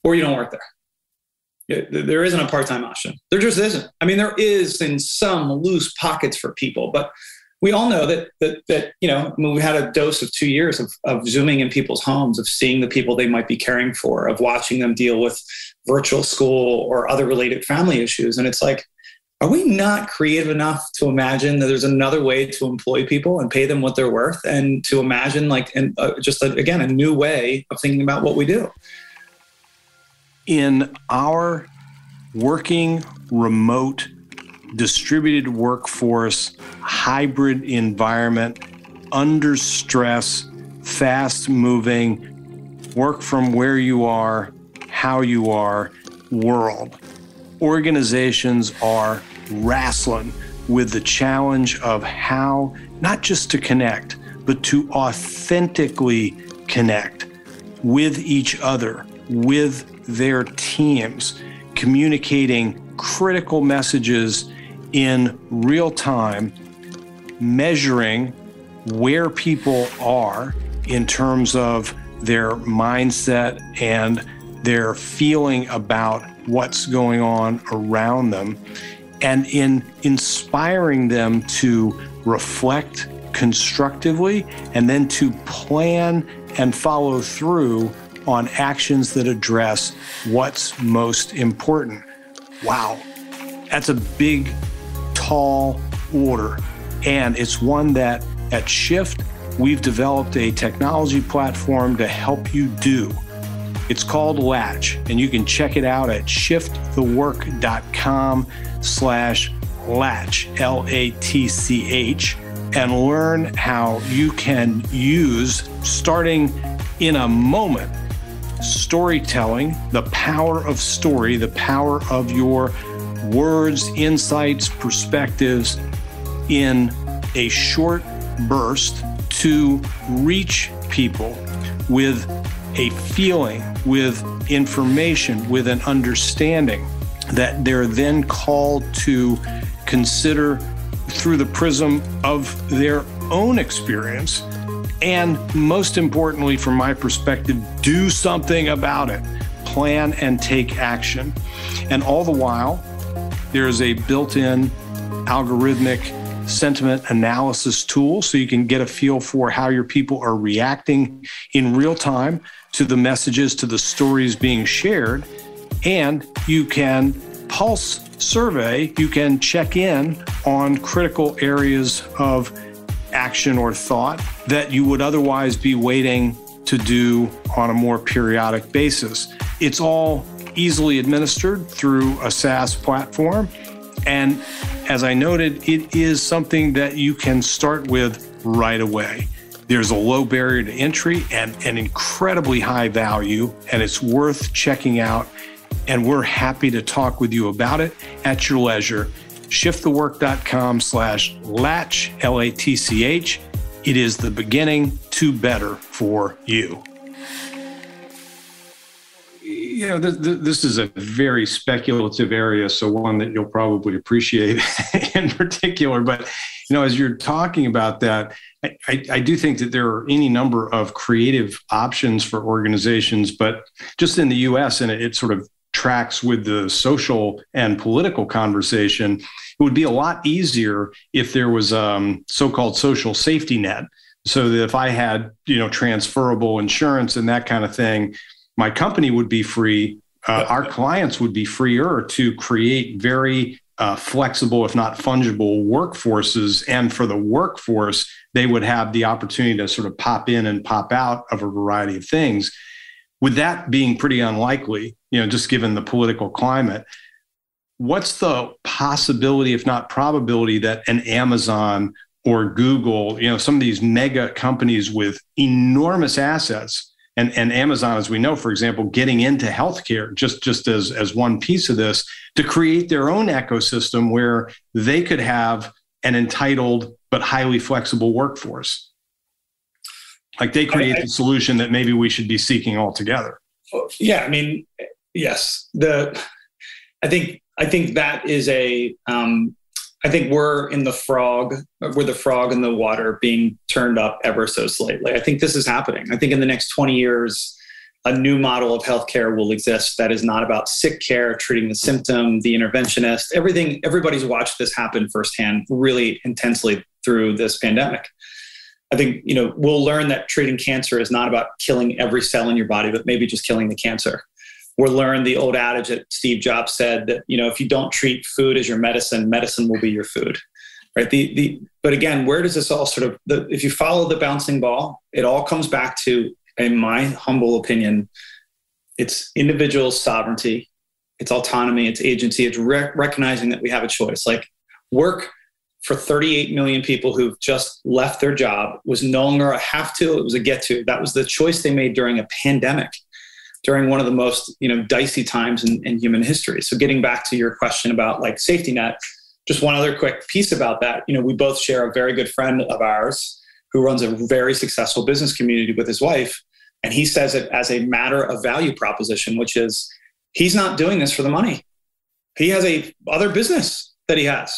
or you don't work there. There isn't a part-time option. There just isn't. I mean, there is in some loose pockets for people, but we all know that we had a dose of 2 years of zooming in people's homes, of seeing the people they might be caring for, of watching them deal with virtual school or other related family issues. And it's like, are we not creative enough to imagine that there's another way to employ people and pay them what they're worth, and to imagine a new way of thinking about what we do? In our working remote distributed workforce, hybrid environment, under stress, fast moving, work from where you are, how you are world, organizations are wrestling with the challenge of how not just to connect, but to authentically connect with each other, with their teams, communicating critical messages in real time, measuring where people are in terms of their mindset and their feeling about what's going on around them, and in inspiring them to reflect constructively and then to plan and follow through on actions that address what's most important. Wow, that's a big, tall order. And it's one that at Shift, we've developed a technology platform to help you do. It's called Latch, and you can check it out at shiftthework.com/latch, LATCH, and learn how you can use, starting in a moment, storytelling, the power of story, the power of your words, insights, perspectives in a short burst to reach people with a feeling, with information, with an understanding that they're then called to consider through the prism of their own experience. And most importantly, from my perspective, do something about it. Plan and take action. And all the while, there's a built-in algorithmic sentiment analysis tool so you can get a feel for how your people are reacting in real time to the messages, to the stories being shared. And you can pulse survey, you can check in on critical areas of action or thought that you would otherwise be waiting to do on a more periodic basis. It's all easily administered through a SaaS platform. And as I noted, it is something that you can start with right away. There's a low barrier to entry and an incredibly high value, and it's worth checking out. And we're happy to talk with you about it at your leisure. shiftthework.com/latch, LATCH. It is the beginning to better for you. You know, this is a very speculative area, so one that you'll probably appreciate in particular. But, you know, as you're talking about that, I do think that there are any number of creative options for organizations, but just in the US, and it sort of tracks with the social and political conversation, it would be a lot easier if there was a so-called social safety net. So that if I had, you know, transferable insurance and that kind of thing, my company would be free. Our clients would be freer to create very flexible, if not fungible, workforces. And for the workforce, they would have the opportunity to sort of pop in and pop out of a variety of things. With that being pretty unlikely, just given the political climate, what's the possibility, if not probability, that an Amazon or Google, some of these mega companies with enormous assets, and Amazon, as we know, for example, getting into healthcare, just as one piece of this, to create their own ecosystem where they could have an entitled but highly flexible workforce? Like they create the solution that maybe we should be seeking altogether. Yeah, I mean, yes. I think that is I think we're the frog in the water being turned up ever so slightly. I think this is happening. I think in the next 20 years, a new model of healthcare will exist that is not about sick care, treating the symptom, the interventionist, everything. Everybody's watched this happen firsthand really intensely through this pandemic. I think, we'll learn that treating cancer is not about killing every cell in your body, but maybe just killing the cancer. We'll learn the old adage that Steve Jobs said that, if you don't treat food as your medicine, medicine will be your food, right? But again, where does this all if you follow the bouncing ball, it all comes back to, in my humble opinion, it's individual sovereignty, it's autonomy, it's agency, it's recognizing that we have a choice. Like work for 38 million people who've just left their job was no longer a have to, it was a get to. That was the choice they made during a pandemic, during one of the most dicey times in human history. So getting back to your question about like safety net, just one other quick piece about that. We both share a very good friend of ours who runs a very successful business community with his wife. And he says it as a matter of value proposition, which is he's not doing this for the money. He has a other business that he has,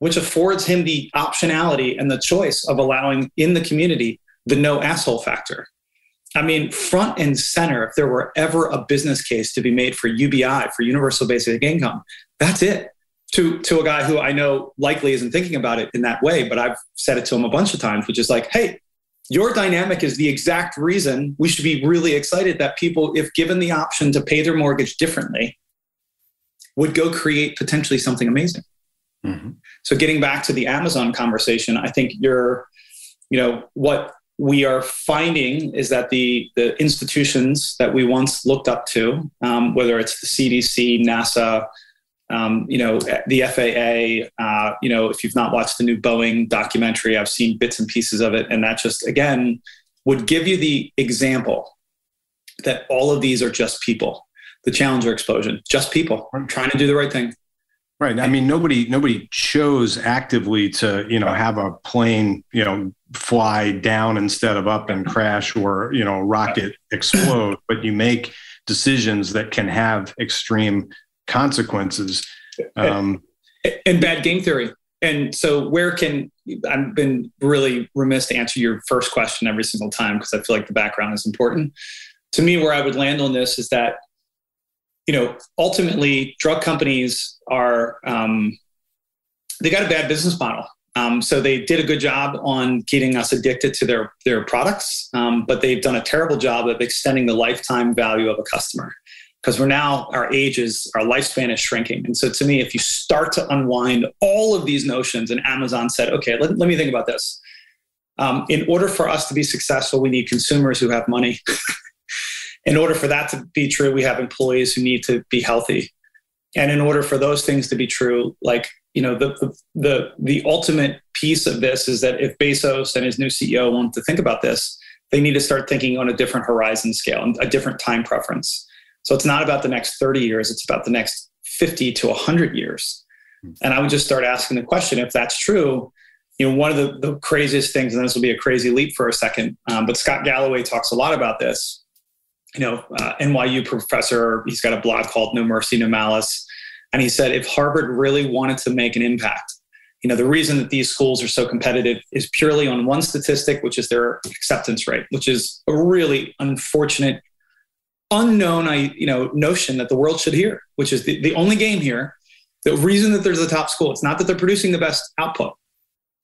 which affords him the optionality and the choice of allowing in the community the no asshole factor. I mean, front and center, if there were ever a business case to be made for UBI, for universal basic income, that's it. To a guy who I know likely isn't thinking about it in that way, but I've said it to him a bunch of times, which is like, hey, your dynamic is the exact reason we should be really excited that people, if given the option to pay their mortgage differently, would go create potentially something amazing. Mm-hmm. So getting back to the Amazon conversation, I think what we are finding is that the institutions that we once looked up to, whether it's the CDC, NASA, the FAA, if you've not watched the new Boeing documentary, I've seen bits and pieces of it. And that just, again, would give you the example that all of these are just people. The Challenger explosion, just people trying to do the right thing. Right. I mean, nobody chose actively to, have a plane, fly down instead of up and crash or, rocket explode, but you make decisions that can have extreme consequences. And bad game theory. And so I've been really remiss to answer your first question every single time because I feel like the background is important. To me, where I would land on this is that, ultimately drug companies are, they got a bad business model. So they did a good job on getting us addicted to their products, but they've done a terrible job of extending the lifetime value of a customer because our lifespan is shrinking. And so to me, if you start to unwind all of these notions and Amazon said, okay, let me think about this. In order for us to be successful, we need consumers who have money. In order for that to be true, we have employees who need to be healthy. And in order for those things to be true, the ultimate piece of this is that if Bezos and his new CEO want to think about this, they need to start thinking on a different horizon scale, a different time preference. So it's not about the next 30 years, it's about the next 50 to 100 years. And I would just start asking the question, if that's true, one of the craziest things, and this will be a crazy leap for a second, but Scott Galloway talks a lot about this, NYU professor, he's got a blog called No Mercy, No Malice. And he said, if Harvard really wanted to make an impact, the reason that these schools are so competitive is purely on one statistic, which is their acceptance rate, which is a really unfortunate, unknown, notion that the world should hear, which is the only game here. The reason that there's a top school, it's not that they're producing the best output.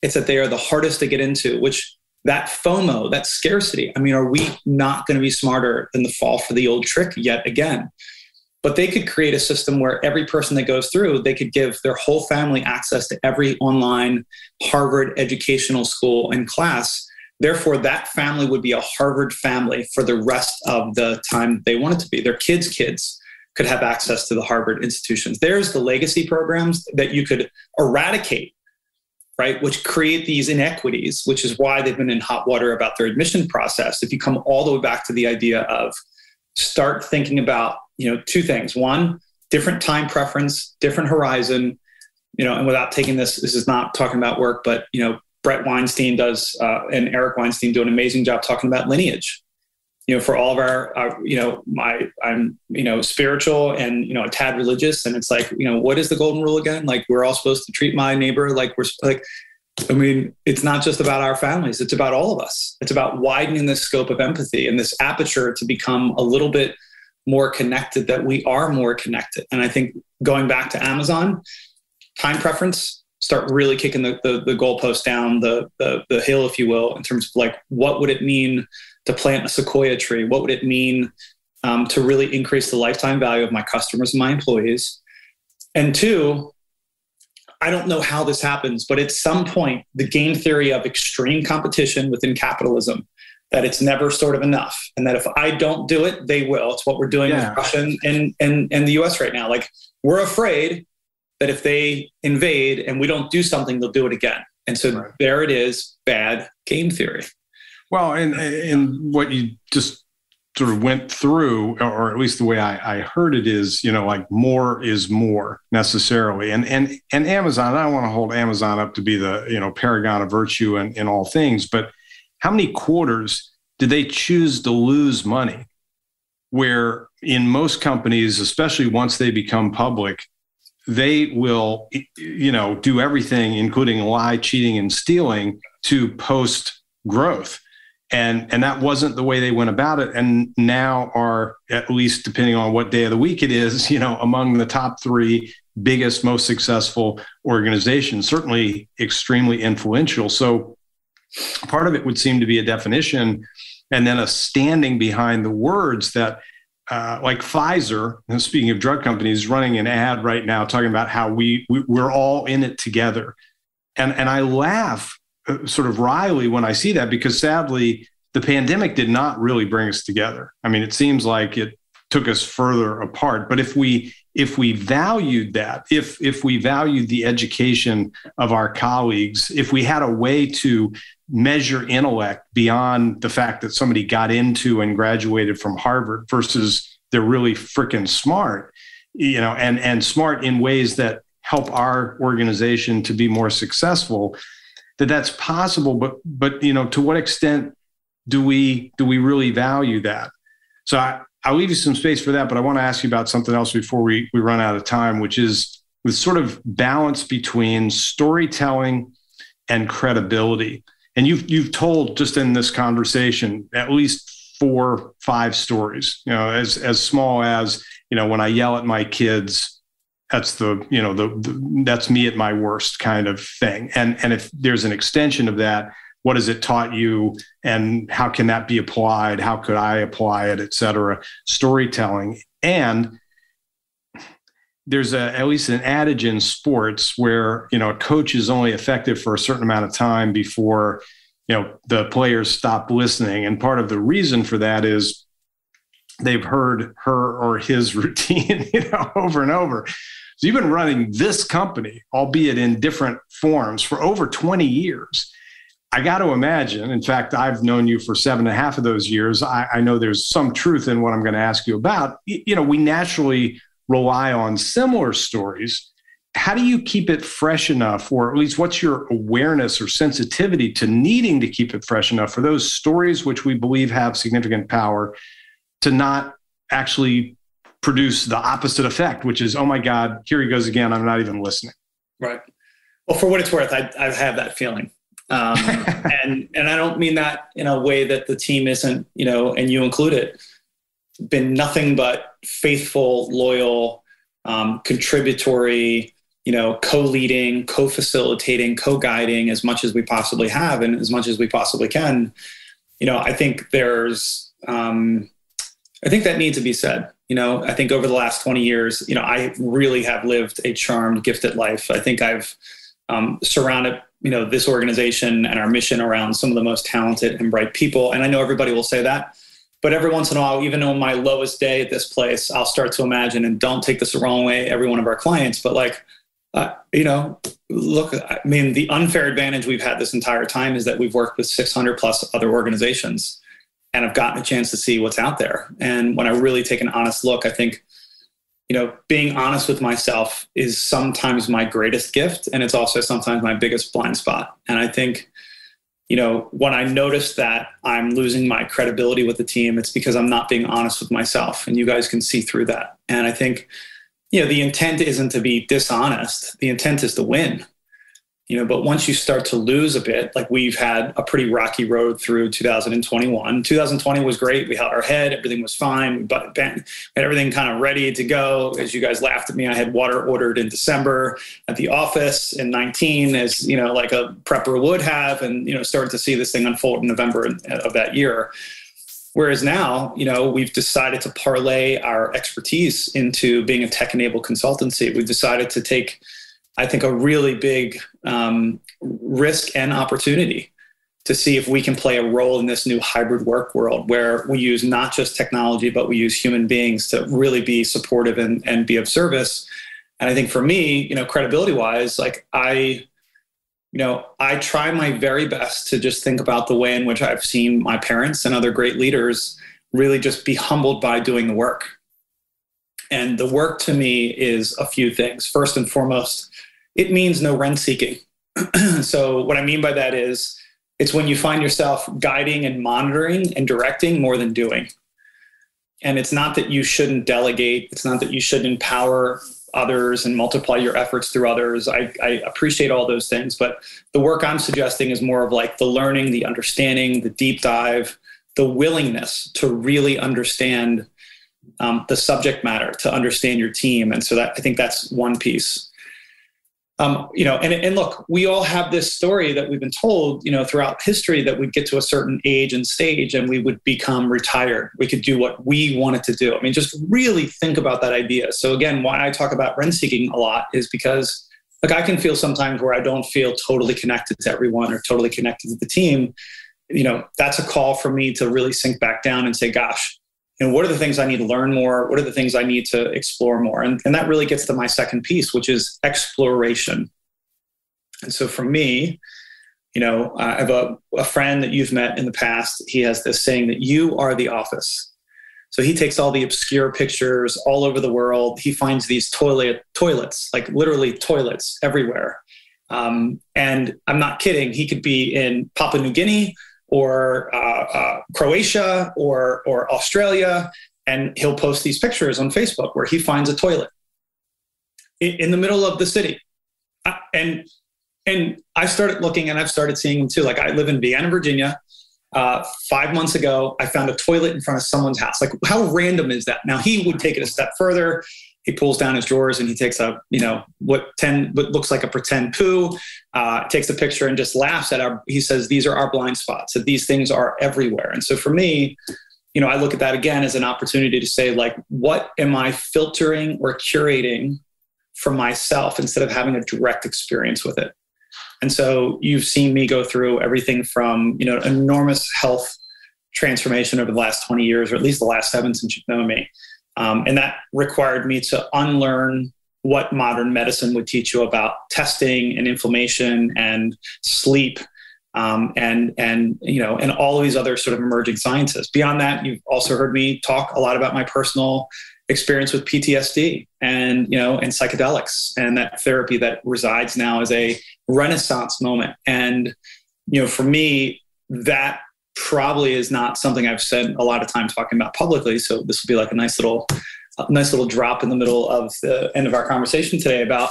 It's that they are the hardest to get into, which that FOMO, that scarcity. I mean, are we not going to be smarter than the fall for the old trick yet again? but they could create a system where every person that goes through, they could give their whole family access to every online Harvard educational school and class. Therefore, that family would be a Harvard family for the rest of the time they want it to be. Their kids' could have access to the Harvard institutions. There's the legacy programs that you could eradicate, right? Which create these inequities, which is why they've been in hot water about their admission process. If you come all the way back to the idea of start thinking about, two things. One, different time preference, different horizon, and without taking this is not talking about work, but, Brett Weinstein does, and Eric Weinstein do an amazing job talking about lineage. For all of our, I'm spiritual and, a tad religious. And it's like, what is the golden rule again? Like, we're all supposed to treat my neighbor like it's not just about our families. It's about all of us. It's about widening the scope of empathy and this aperture to become a little bit more connected, that we are more connected. And I think going back to Amazon, time preference, start really kicking the goalpost down the hill, if you will, in terms of like, what would it mean to plant a sequoia tree? What would it mean to really increase the lifetime value of my customers and my employees? And two, I don't know how this happens, but at some point, the game theory of extreme competition within capitalism, that it's never sort of enough. And that if I don't do it, they will. It's what we're doing with Russia and the US right now. Like, we're afraid that if they invade and we don't do something, they'll do it again. And so there it is, bad game theory. Well, and what you just sort of went through, or at least the way I heard it is, like more is more necessarily. And Amazon, I don't want to hold Amazon up to be the, paragon of virtue in all things, but how many quarters did they choose to lose money? Where in most companies, especially once they become public, they will, do everything, including lie, cheating, and stealing, to post growth. And that wasn't the way they went about it. And now are, at least depending on what day of the week it is, among the top 3 biggest, most successful organizations, certainly extremely influential. So part of it would seem to be a definition and then a standing behind the words that, like Pfizer, and speaking of drug companies, running an ad right now talking about how we're all in it together. And I laugh sort of wryly when I see that, because sadly, the pandemic did not really bring us together. I mean, it seems like it took us further apart. But if we valued that, if we valued the education of our colleagues, if we had a way to measure intellect beyond the fact that somebody got into and graduated from Harvard versus they're really freaking smart, and smart in ways that help our organization to be more successful, that's possible. But to what extent do we really value that? So I'll leave you some space for that, but I want to ask you about something else before we run out of time, which is the sort of balance between storytelling and credibility. And you've told, just in this conversation, at least 4, 5 stories, as small as, when I yell at my kids, that's that's me at my worst kind of thing. And if there's an extension of that, what has it taught you, and how can that be applied? How could I apply it, et cetera? Storytelling. And there's at least an adage in sports where, a coach is only effective for a certain amount of time before, the players stop listening. And part of the reason for that is they've heard her or his routine, over and over. So you've been running this company, albeit in different forms, for over 20 years. I got to imagine, in fact, I've known you for 7.5 of those years. I know there's some truth in what I'm going to ask you about. We naturally rely on similar stories. How do you keep it fresh enough, or at least what's your awareness or sensitivity to needing to keep it fresh enough for those stories which we believe have significant power to not actually produce the opposite effect, which is, oh my God, here he goes again, I'm not even listening. Right. Well, for what it's worth, I have that feeling. And I don't mean that in a way that the team isn't, and you included, been nothing but faithful, loyal, contributory, co-leading, co-facilitating, co-guiding as much as we possibly have and as much as we possibly can. I think I think that needs to be said. I think over the last 20 years, I really have lived a charmed, gifted life. I think I've surrounded, this organization and our mission around some of the most talented and bright people. And I know everybody will say that, but every once in a while, even on my lowest day at this place, I'll start to imagine, and don't take this the wrong way, every one of our clients, but look, I mean, the unfair advantage we've had this entire time is that we've worked with 600 plus other organizations and I've gotten a chance to see what's out there. And when I really take an honest look, I think, being honest with myself is sometimes my greatest gift. And it's also sometimes my biggest blind spot. And I think, when I notice that I'm losing my credibility with the team, it's because I'm not being honest with myself, and you guys can see through that. And I think, the intent isn't to be dishonest. The intent is to win. But once you start to lose a bit, like we've had a pretty rocky road through 2021. 2020 was great. We held our head. Everything was fine. We had everything kind of ready to go. As you guys laughed at me, I had water ordered in December at the office in 19, as, like a prepper would have, and, started to see this thing unfold in November of that year. Whereas now, we've decided to parlay our expertise into being a tech-enabled consultancy. We've decided to take, I think, a really big risk and opportunity to see if we can play a role in this new hybrid work world where we use not just technology, but we use human beings to really be supportive and be of service. And I think for me, credibility-wise, like I try my very best to just think about the way in which I've seen my parents and other great leaders really just be humbled by doing the work. And the work to me is a few things. First and foremost, it means no rent seeking. So what I mean by that is it's when you find yourself guiding and monitoring and directing more than doing. And it's not that you shouldn't delegate. It's not that you shouldn't empower others and multiply your efforts through others. I appreciate all those things, but the work I'm suggesting is more of like the learning, the understanding, the deep dive, the willingness to really understand the subject matter, to understand your team. And so that, I think that's one piece. And look, we all have this story that we've been told, throughout history, that we'd get to a certain age and stage and we would become retired. We could do what we wanted to do. I mean, just really think about that idea. So again, why I talk about rent seeking a lot is because, like, I can feel sometimes where I don't feel totally connected to everyone or totally connected to the team. That's a call for me to really sink back down and say, gosh, what are the things I need to learn more? What are the things I need to explore more? And that really gets to my second piece, which is exploration. And so for me, I have a friend that you've met in the past. He has this saying that you are the office. So he takes all the obscure pictures all over the world. He finds these toilets, like literally toilets everywhere. And I'm not kidding. He could be in Papua New Guinea or Croatia or Australia, and he'll post these pictures on Facebook where he finds a toilet in the middle of the city. And I started looking, and I've started seeing them too. Like, I live in Vienna, Virginia. 5 months ago, I found a toilet in front of someone's house. Like, how random is that? Now, he would take it a step further. He pulls down his drawers and he takes what looks like a pretend poo, takes a picture and just laughs at he says, these are our blind spots, that these things are everywhere. And so for me, I look at that again as an opportunity to say, like, what am I filtering or curating for myself instead of having a direct experience with it? And so you've seen me go through everything from, enormous health transformation over the last 20 years, or at least the last 7 since you've known me. And that required me to unlearn what modern medicine would teach you about testing and inflammation and sleep, and all of these other sort of emerging sciences. Beyond that, you've also heard me talk a lot about my personal experience with PTSD and psychedelics, and that therapy that resides now as a renaissance moment. And, for me, that probably is not something I've said a lot of time talking about publicly. So this will be like a nice little drop in the middle of the end of our conversation today. About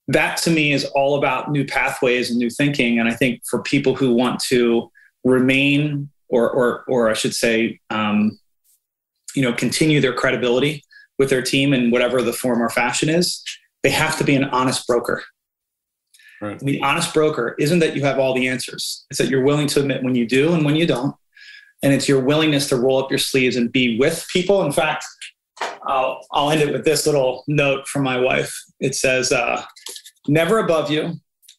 that, to me, is all about new pathways and new thinking. And I think for people who want to remain, or I should say, continue their credibility with their team in whatever the form or fashion is, they have to be an honest broker. Right. The honest broker isn't that you have all the answers. It's that you're willing to admit when you do and when you don't. And it's your willingness to roll up your sleeves and be with people. In fact, I'll end it with this little note from my wife. It says, never above you,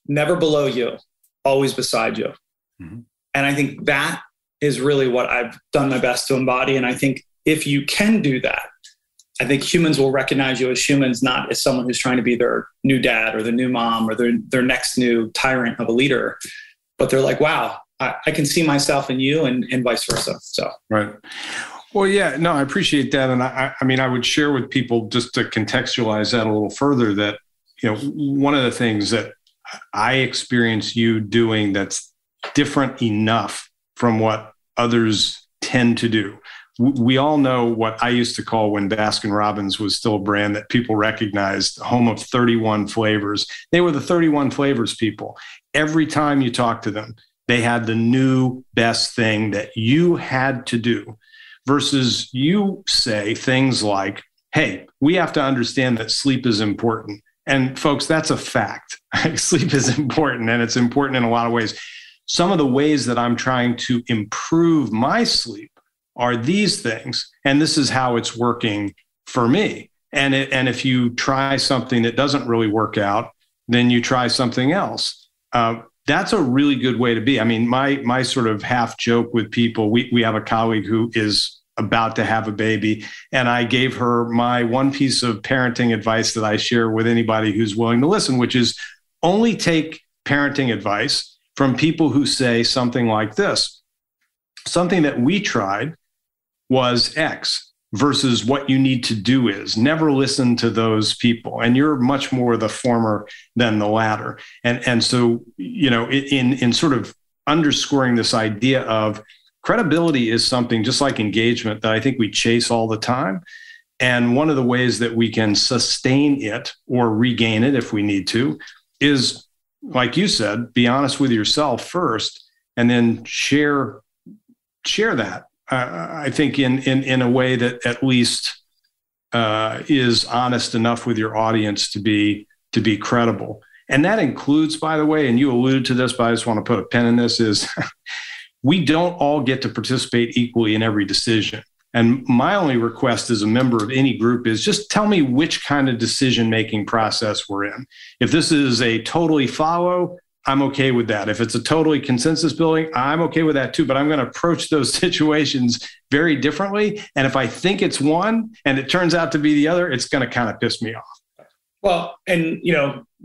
never below you, always beside you. Mm-hmm. And I think that is really what I've done my best to embody. And I think if you can do that, I think humans will recognize you as humans, not as someone who's trying to be their new dad or their new mom or their next new tyrant of a leader. But they're like, wow, I can see myself in you, and vice versa. So, right. Well, yeah, no, I appreciate that. And I mean, I would share with people, just to contextualize that a little further, that, one of the things that I experience you doing that's different enough from what others tend to do. We all know what I used to call, when Baskin-Robbins was still a brand that people recognized, home of 31 flavors. They were the 31 flavors people. Every time you talk to them, they had the new best thing that you had to do, versus you say things like, hey, we have to understand that sleep is important. And folks, that's a fact. Sleep is important, and it's important in a lot of ways. Some of the ways that I'm trying to improve my sleep are these things, and this is how it's working for me. And if you try something that doesn't really work out, then you try something else. That's a really good way to be. I mean, my sort of half joke with people, we have a colleague who is about to have a baby, and I gave her my one piece of parenting advice that I share with anybody who's willing to listen, which is only take parenting advice from people who say something like this: something that we tried was X, versus what you need to do is. Never listen to those people. And you're much more the former than the latter. And so, in sort of underscoring this idea of credibility is something, just like engagement, that I think we chase all the time. And one of the ways that we can sustain it or regain it if we need to is, like you said, be honest with yourself first, and then share that. I think in a way that at least is honest enough with your audience to be credible. And that includes, by the way, and you alluded to this, but I just want to put a pin in this, is we don't all get to participate equally in every decision. And my only request as a member of any group is just tell me which kind of decision-making process we're in. If this is a totally follow, I'm okay with that. If it's a totally consensus building, I'm okay with that too, but I'm going to approach those situations very differently. And if I think it's one and it turns out to be the other, it's going to kind of piss me off. Well, and,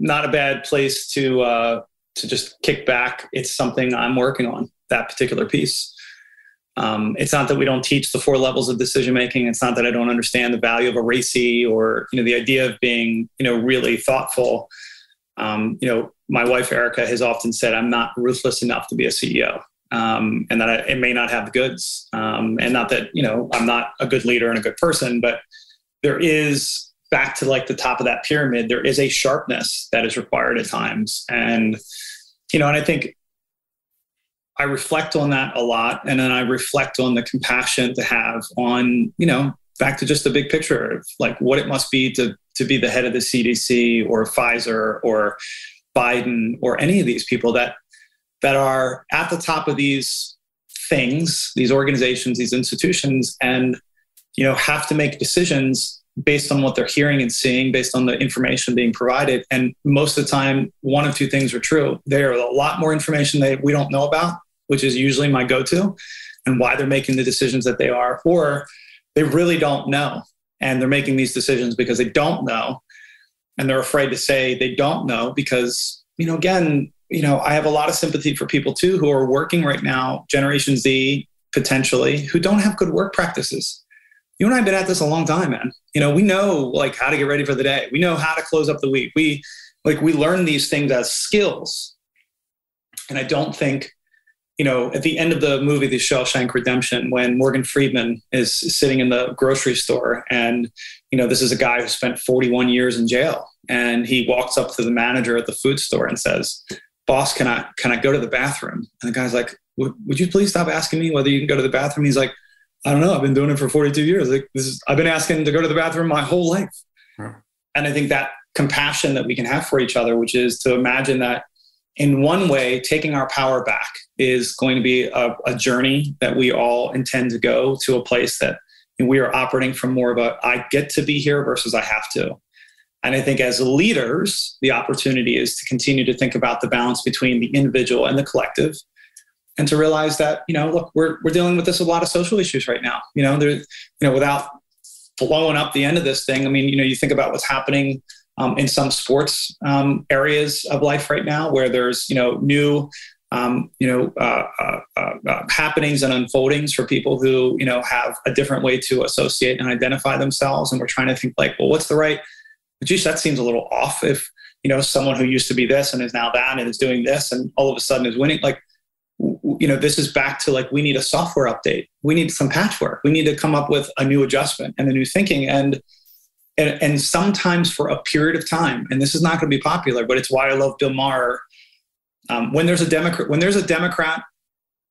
not a bad place to just kick back. It's something I'm working on, that particular piece. It's not that we don't teach the 4 levels of decision-making. It's not that I don't understand the value of a RACI or, the idea of being, really thoughtful. My wife, Erica, has often said, I'm not ruthless enough to be a CEO, and that it may not have the goods. And not that, I'm not a good leader and a good person, but there is, back to like the top of that pyramid, there is a sharpness that is required at times. And, and I think I reflect on that a lot. And then I reflect on the compassion to have on, back to just the big picture of like what it must be to be the head of the CDC or Pfizer or Biden or any of these people that are at the top of these things, these organizations, these institutions, and, have to make decisions based on what they're hearing and seeing, based on the information being provided. And most of the time, one of 2 things are true. There are a lot more information that we don't know about, which is usually my go-to, and why they're making the decisions that they are, or they really don't know. And they're making these decisions because they don't know. And they're afraid to say they don't know because, again, I have a lot of sympathy for people too, who are working right now, Generation Z, potentially, who don't have good work practices. You and I have been at this a long time, man. We know like how to get ready for the day. We know how to close up the week. We learn these things as skills. And I don't think, at the end of the movie, The Shawshank Redemption, when Morgan Freeman is sitting in the grocery store and, this is a guy who spent 41 years in jail. And he walks up to the manager at the food store and says, boss, can I go to the bathroom? And the guy's like, would you please stop asking me whether you can go to the bathroom? He's like, I don't know. I've been doing it for 42 years. I've been asking to go to the bathroom my whole life. Yeah. And I think that compassion that we can have for each other, which is to imagine that in one way, taking our power back is going to be a journey that we all intend to go to a place that, And we are operating from more of a I get to be here versus I have to. And I think as leaders, the opportunity is to continue to think about the balance between the individual and the collective, and to realize that, look, we're dealing with this a lot of social issues right now. Without blowing up the end of this thing. I mean, you think about what's happening in some sports areas of life right now, where there's new happenings and unfoldings for people who have a different way to associate and identify themselves, and we're trying to think like, well, what's the right? Geez, that seems a little off. If someone who used to be this and is now that and is doing this and all of a sudden is winning, like, this is back to like, we need a software update. We need some patchwork. We need to come up with a new adjustment and a new thinking. And sometimes for a period of time, and this is not going to be popular, but it's why I love Bill Maher. When there's a Democrat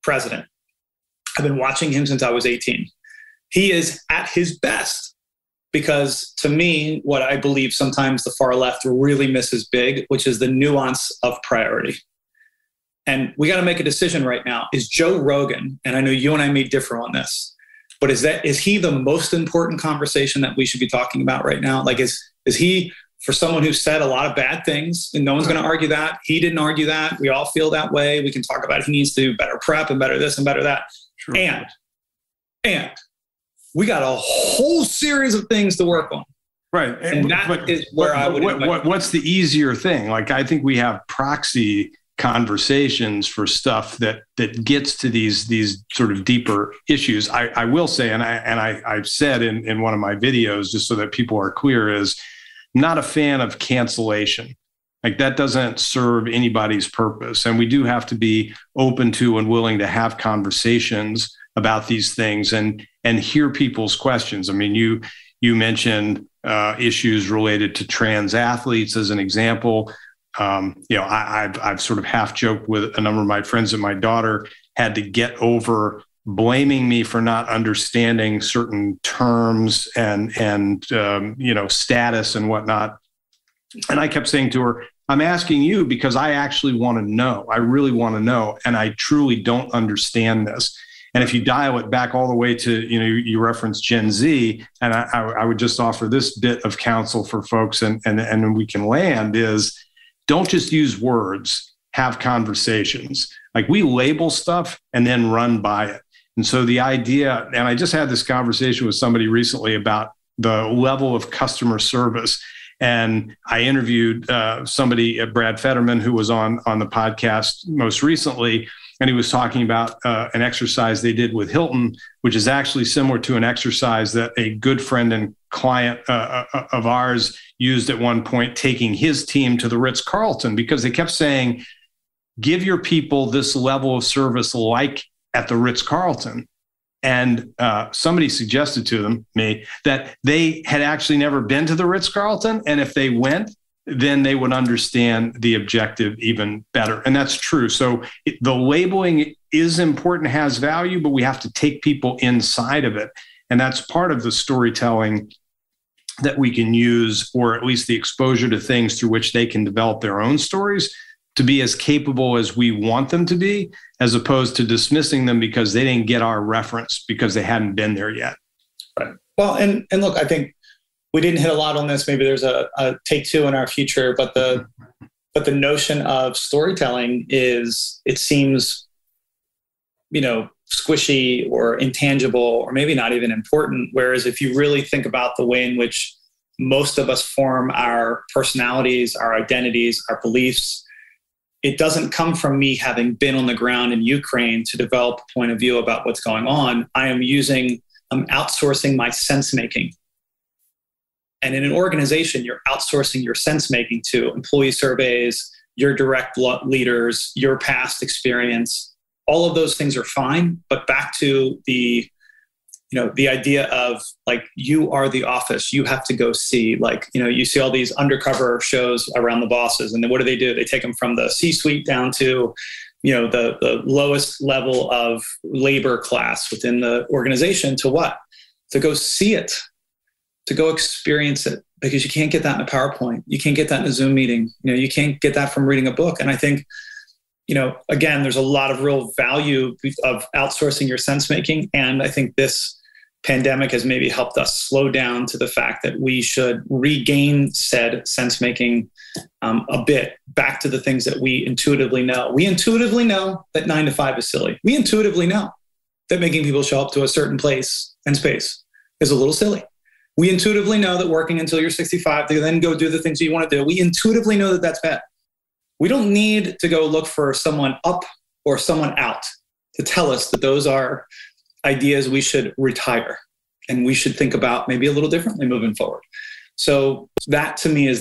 president, I've been watching him since I was 18. He is at his best, because to me, what I believe sometimes the far left really misses big, which is the nuance of priority. And we got to make a decision right now. Is Joe Rogan, and I know you and I may differ on this, but is he the most important conversation that we should be talking about right now? Like, is he, for someone who said a lot of bad things, and no one's going to argue that. He didn't argue that. We all feel that way. We can talk about it. He needs to do better prep and better this and better that. Sure. And we got a whole series of things to work on. Right. And is where I would. What's the easier thing? Like, I think we have proxy conversations for stuff that gets to these sort of deeper issues. I will say, and I've said in one of my videos, just so that people are clear, is not a fan of cancellation. Like, that doesn't serve anybody's purpose. And we do have to be open to and willing to have conversations about these things and hear people's questions. I mean, you mentioned issues related to trans athletes as an example. I've sort of half joked with a number of my friends that my daughter had to get over blaming me for not understanding certain terms and status and whatnot. And I kept saying to her, I'm asking you because I actually want to know. I really want to know. And I truly don't understand this. And if you dial it back all the way to, you referenced Gen Z, and I would just offer this bit of counsel for folks, and we can land, is don't just use words, have conversations. Like, we label stuff and then run by it. And so the idea, and I just had this conversation with somebody recently about the level of customer service. And I interviewed somebody, Brad Fetterman, who was on the podcast most recently. And he was talking about an exercise they did with Hilton, which is actually similar to an exercise that a good friend and client of ours used at one point, taking his team to the Ritz-Carlton, because they kept saying, give your people this level of service like at the Ritz-Carlton. And somebody suggested to me that they had actually never been to the Ritz-Carlton. And if they went, then they would understand the objective even better. And that's true. So the labeling is important, has value, but we have to take people inside of it. And that's part of the storytelling that we can use, or at least the exposure to things through which they can develop their own stories to be as capable as we want them to be, as opposed to dismissing them because they didn't get our reference because they hadn't been there yet. Right. Well, and look, I think we didn't hit a lot on this. Maybe there's a take two in our future, but the notion of storytelling is, it seems, squishy or intangible, or maybe not even important. Whereas if you really think about the way in which most of us form our personalities, our identities, our beliefs, it doesn't come from me having been on the ground in Ukraine to develop a point of view about what's going on. I'm outsourcing my sense making. And in an organization, you're outsourcing your sense making to employee surveys, your direct leaders, your past experience. All of those things are fine, but back to the idea of, like, you are the office. You have to go see, you see all these undercover shows around the bosses, and then what do? They take them from the C-suite down to, the lowest level of labor class within the organization to what? To go see it, to go experience it, because you can't get that in a PowerPoint. You can't get that in a Zoom meeting. You can't get that from reading a book. And I think, again, there's a lot of real value of outsourcing your sense making. And I think this pandemic has maybe helped us slow down to the fact that we should regain said sense making a bit back to the things that we intuitively know. We intuitively know that 9 to 5 is silly. We intuitively know that making people show up to a certain place and space is a little silly. We intuitively know that working until you're 65 to then go do the things you want to do, we intuitively know that that's bad. We don't need to go look for someone up or someone out to tell us that those are ideas we should retire and we should think about maybe a little differently moving forward. So that to me is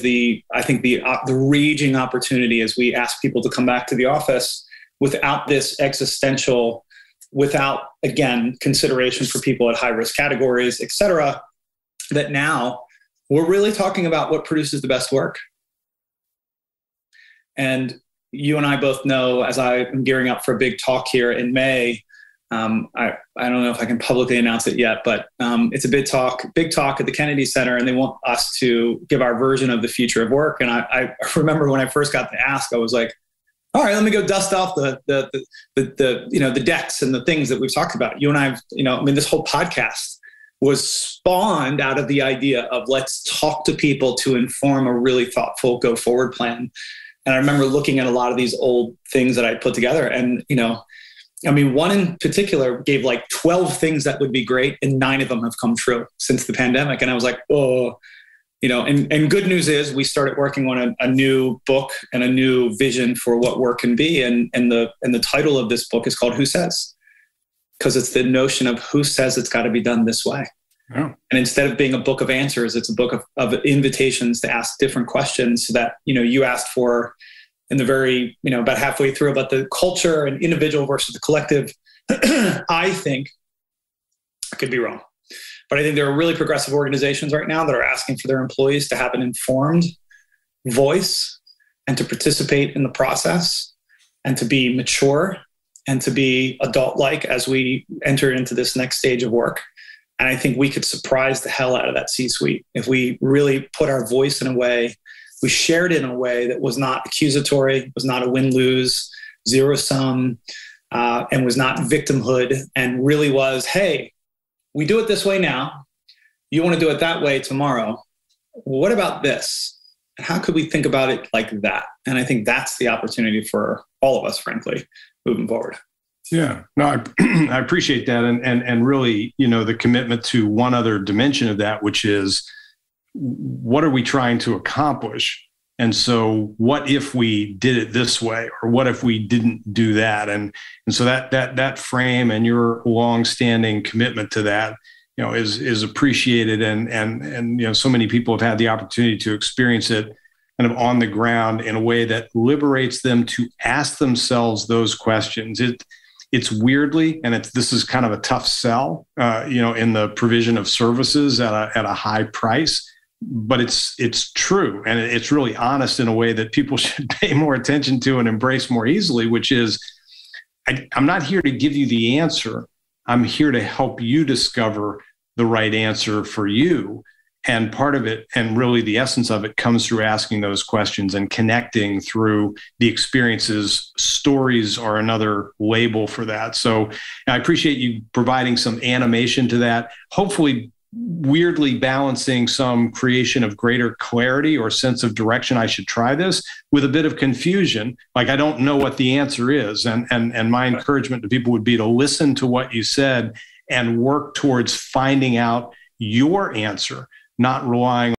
I think the raging opportunity as we ask people to come back to the office without this existential, without, again, consideration for people at high risk categories, et cetera, that now we're really talking about what produces the best work. And you and I both know, as I am gearing up for a big talk here in May, I don't know if I can publicly announce it yet, but it's a big talk at the Kennedy Center, and they want us to give our version of the future of work. And I remember when I first got the ask, I was like, all right, let me go dust off the decks and the things that we've talked about. You and I, this whole podcast was spawned out of the idea of let's talk to people to inform a really thoughtful go forward plan. And I remember looking at a lot of these old things that I put together, and one in particular gave like 12 things that would be great, and 9 of them have come true since the pandemic. And I was like, and good news is we started working on a new book and a new vision for what work can be. And the title of this book is called Who Says? Because it's the notion of who says it's got to be done this way. Yeah. And instead of being a book of answers, it's a book of invitations to ask different questions so that, you asked for in the very, about halfway through about the culture and individual versus the collective. I think, I could be wrong, but I think there are really progressive organizations right now that are asking for their employees to have an informed voice and to participate in the process and to be mature and to be adult-like as we enter into this next stage of work. And I think we could surprise the hell out of that C-suite if we really put our voice in a way, we shared it in a way that was not accusatory, was not a win-lose, zero-sum, and was not victimhood, and really was, hey, we do it this way now. You want to do it that way tomorrow. What about this? How could we think about it like that? And I think that's the opportunity for all of us, frankly, moving forward. Yeah, no, I appreciate that. And really, the commitment to one other dimension of that, which is what are we trying to accomplish? And so what if we did it this way, or what if we didn't do that? And so that frame and your longstanding commitment to that, is appreciated. And so many people have had the opportunity to experience it kind of on the ground in a way that liberates them to ask themselves those questions. It's weirdly, and this is kind of a tough sell, in the provision of services at a high price, but it's true. And it's really honest in a way that people should pay more attention to and embrace more easily, which is, I'm not here to give you the answer. I'm here to help you discover the right answer for you. And part of it, and really the essence of it, comes through asking those questions and connecting through the experiences. Stories are another label for that. So I appreciate you providing some animation to that, hopefully weirdly balancing some creation of greater clarity or sense of direction. I should try this with a bit of confusion. Like, I don't know what the answer is. And my encouragement to people would be to listen to what you said and work towards finding out your answer, not relying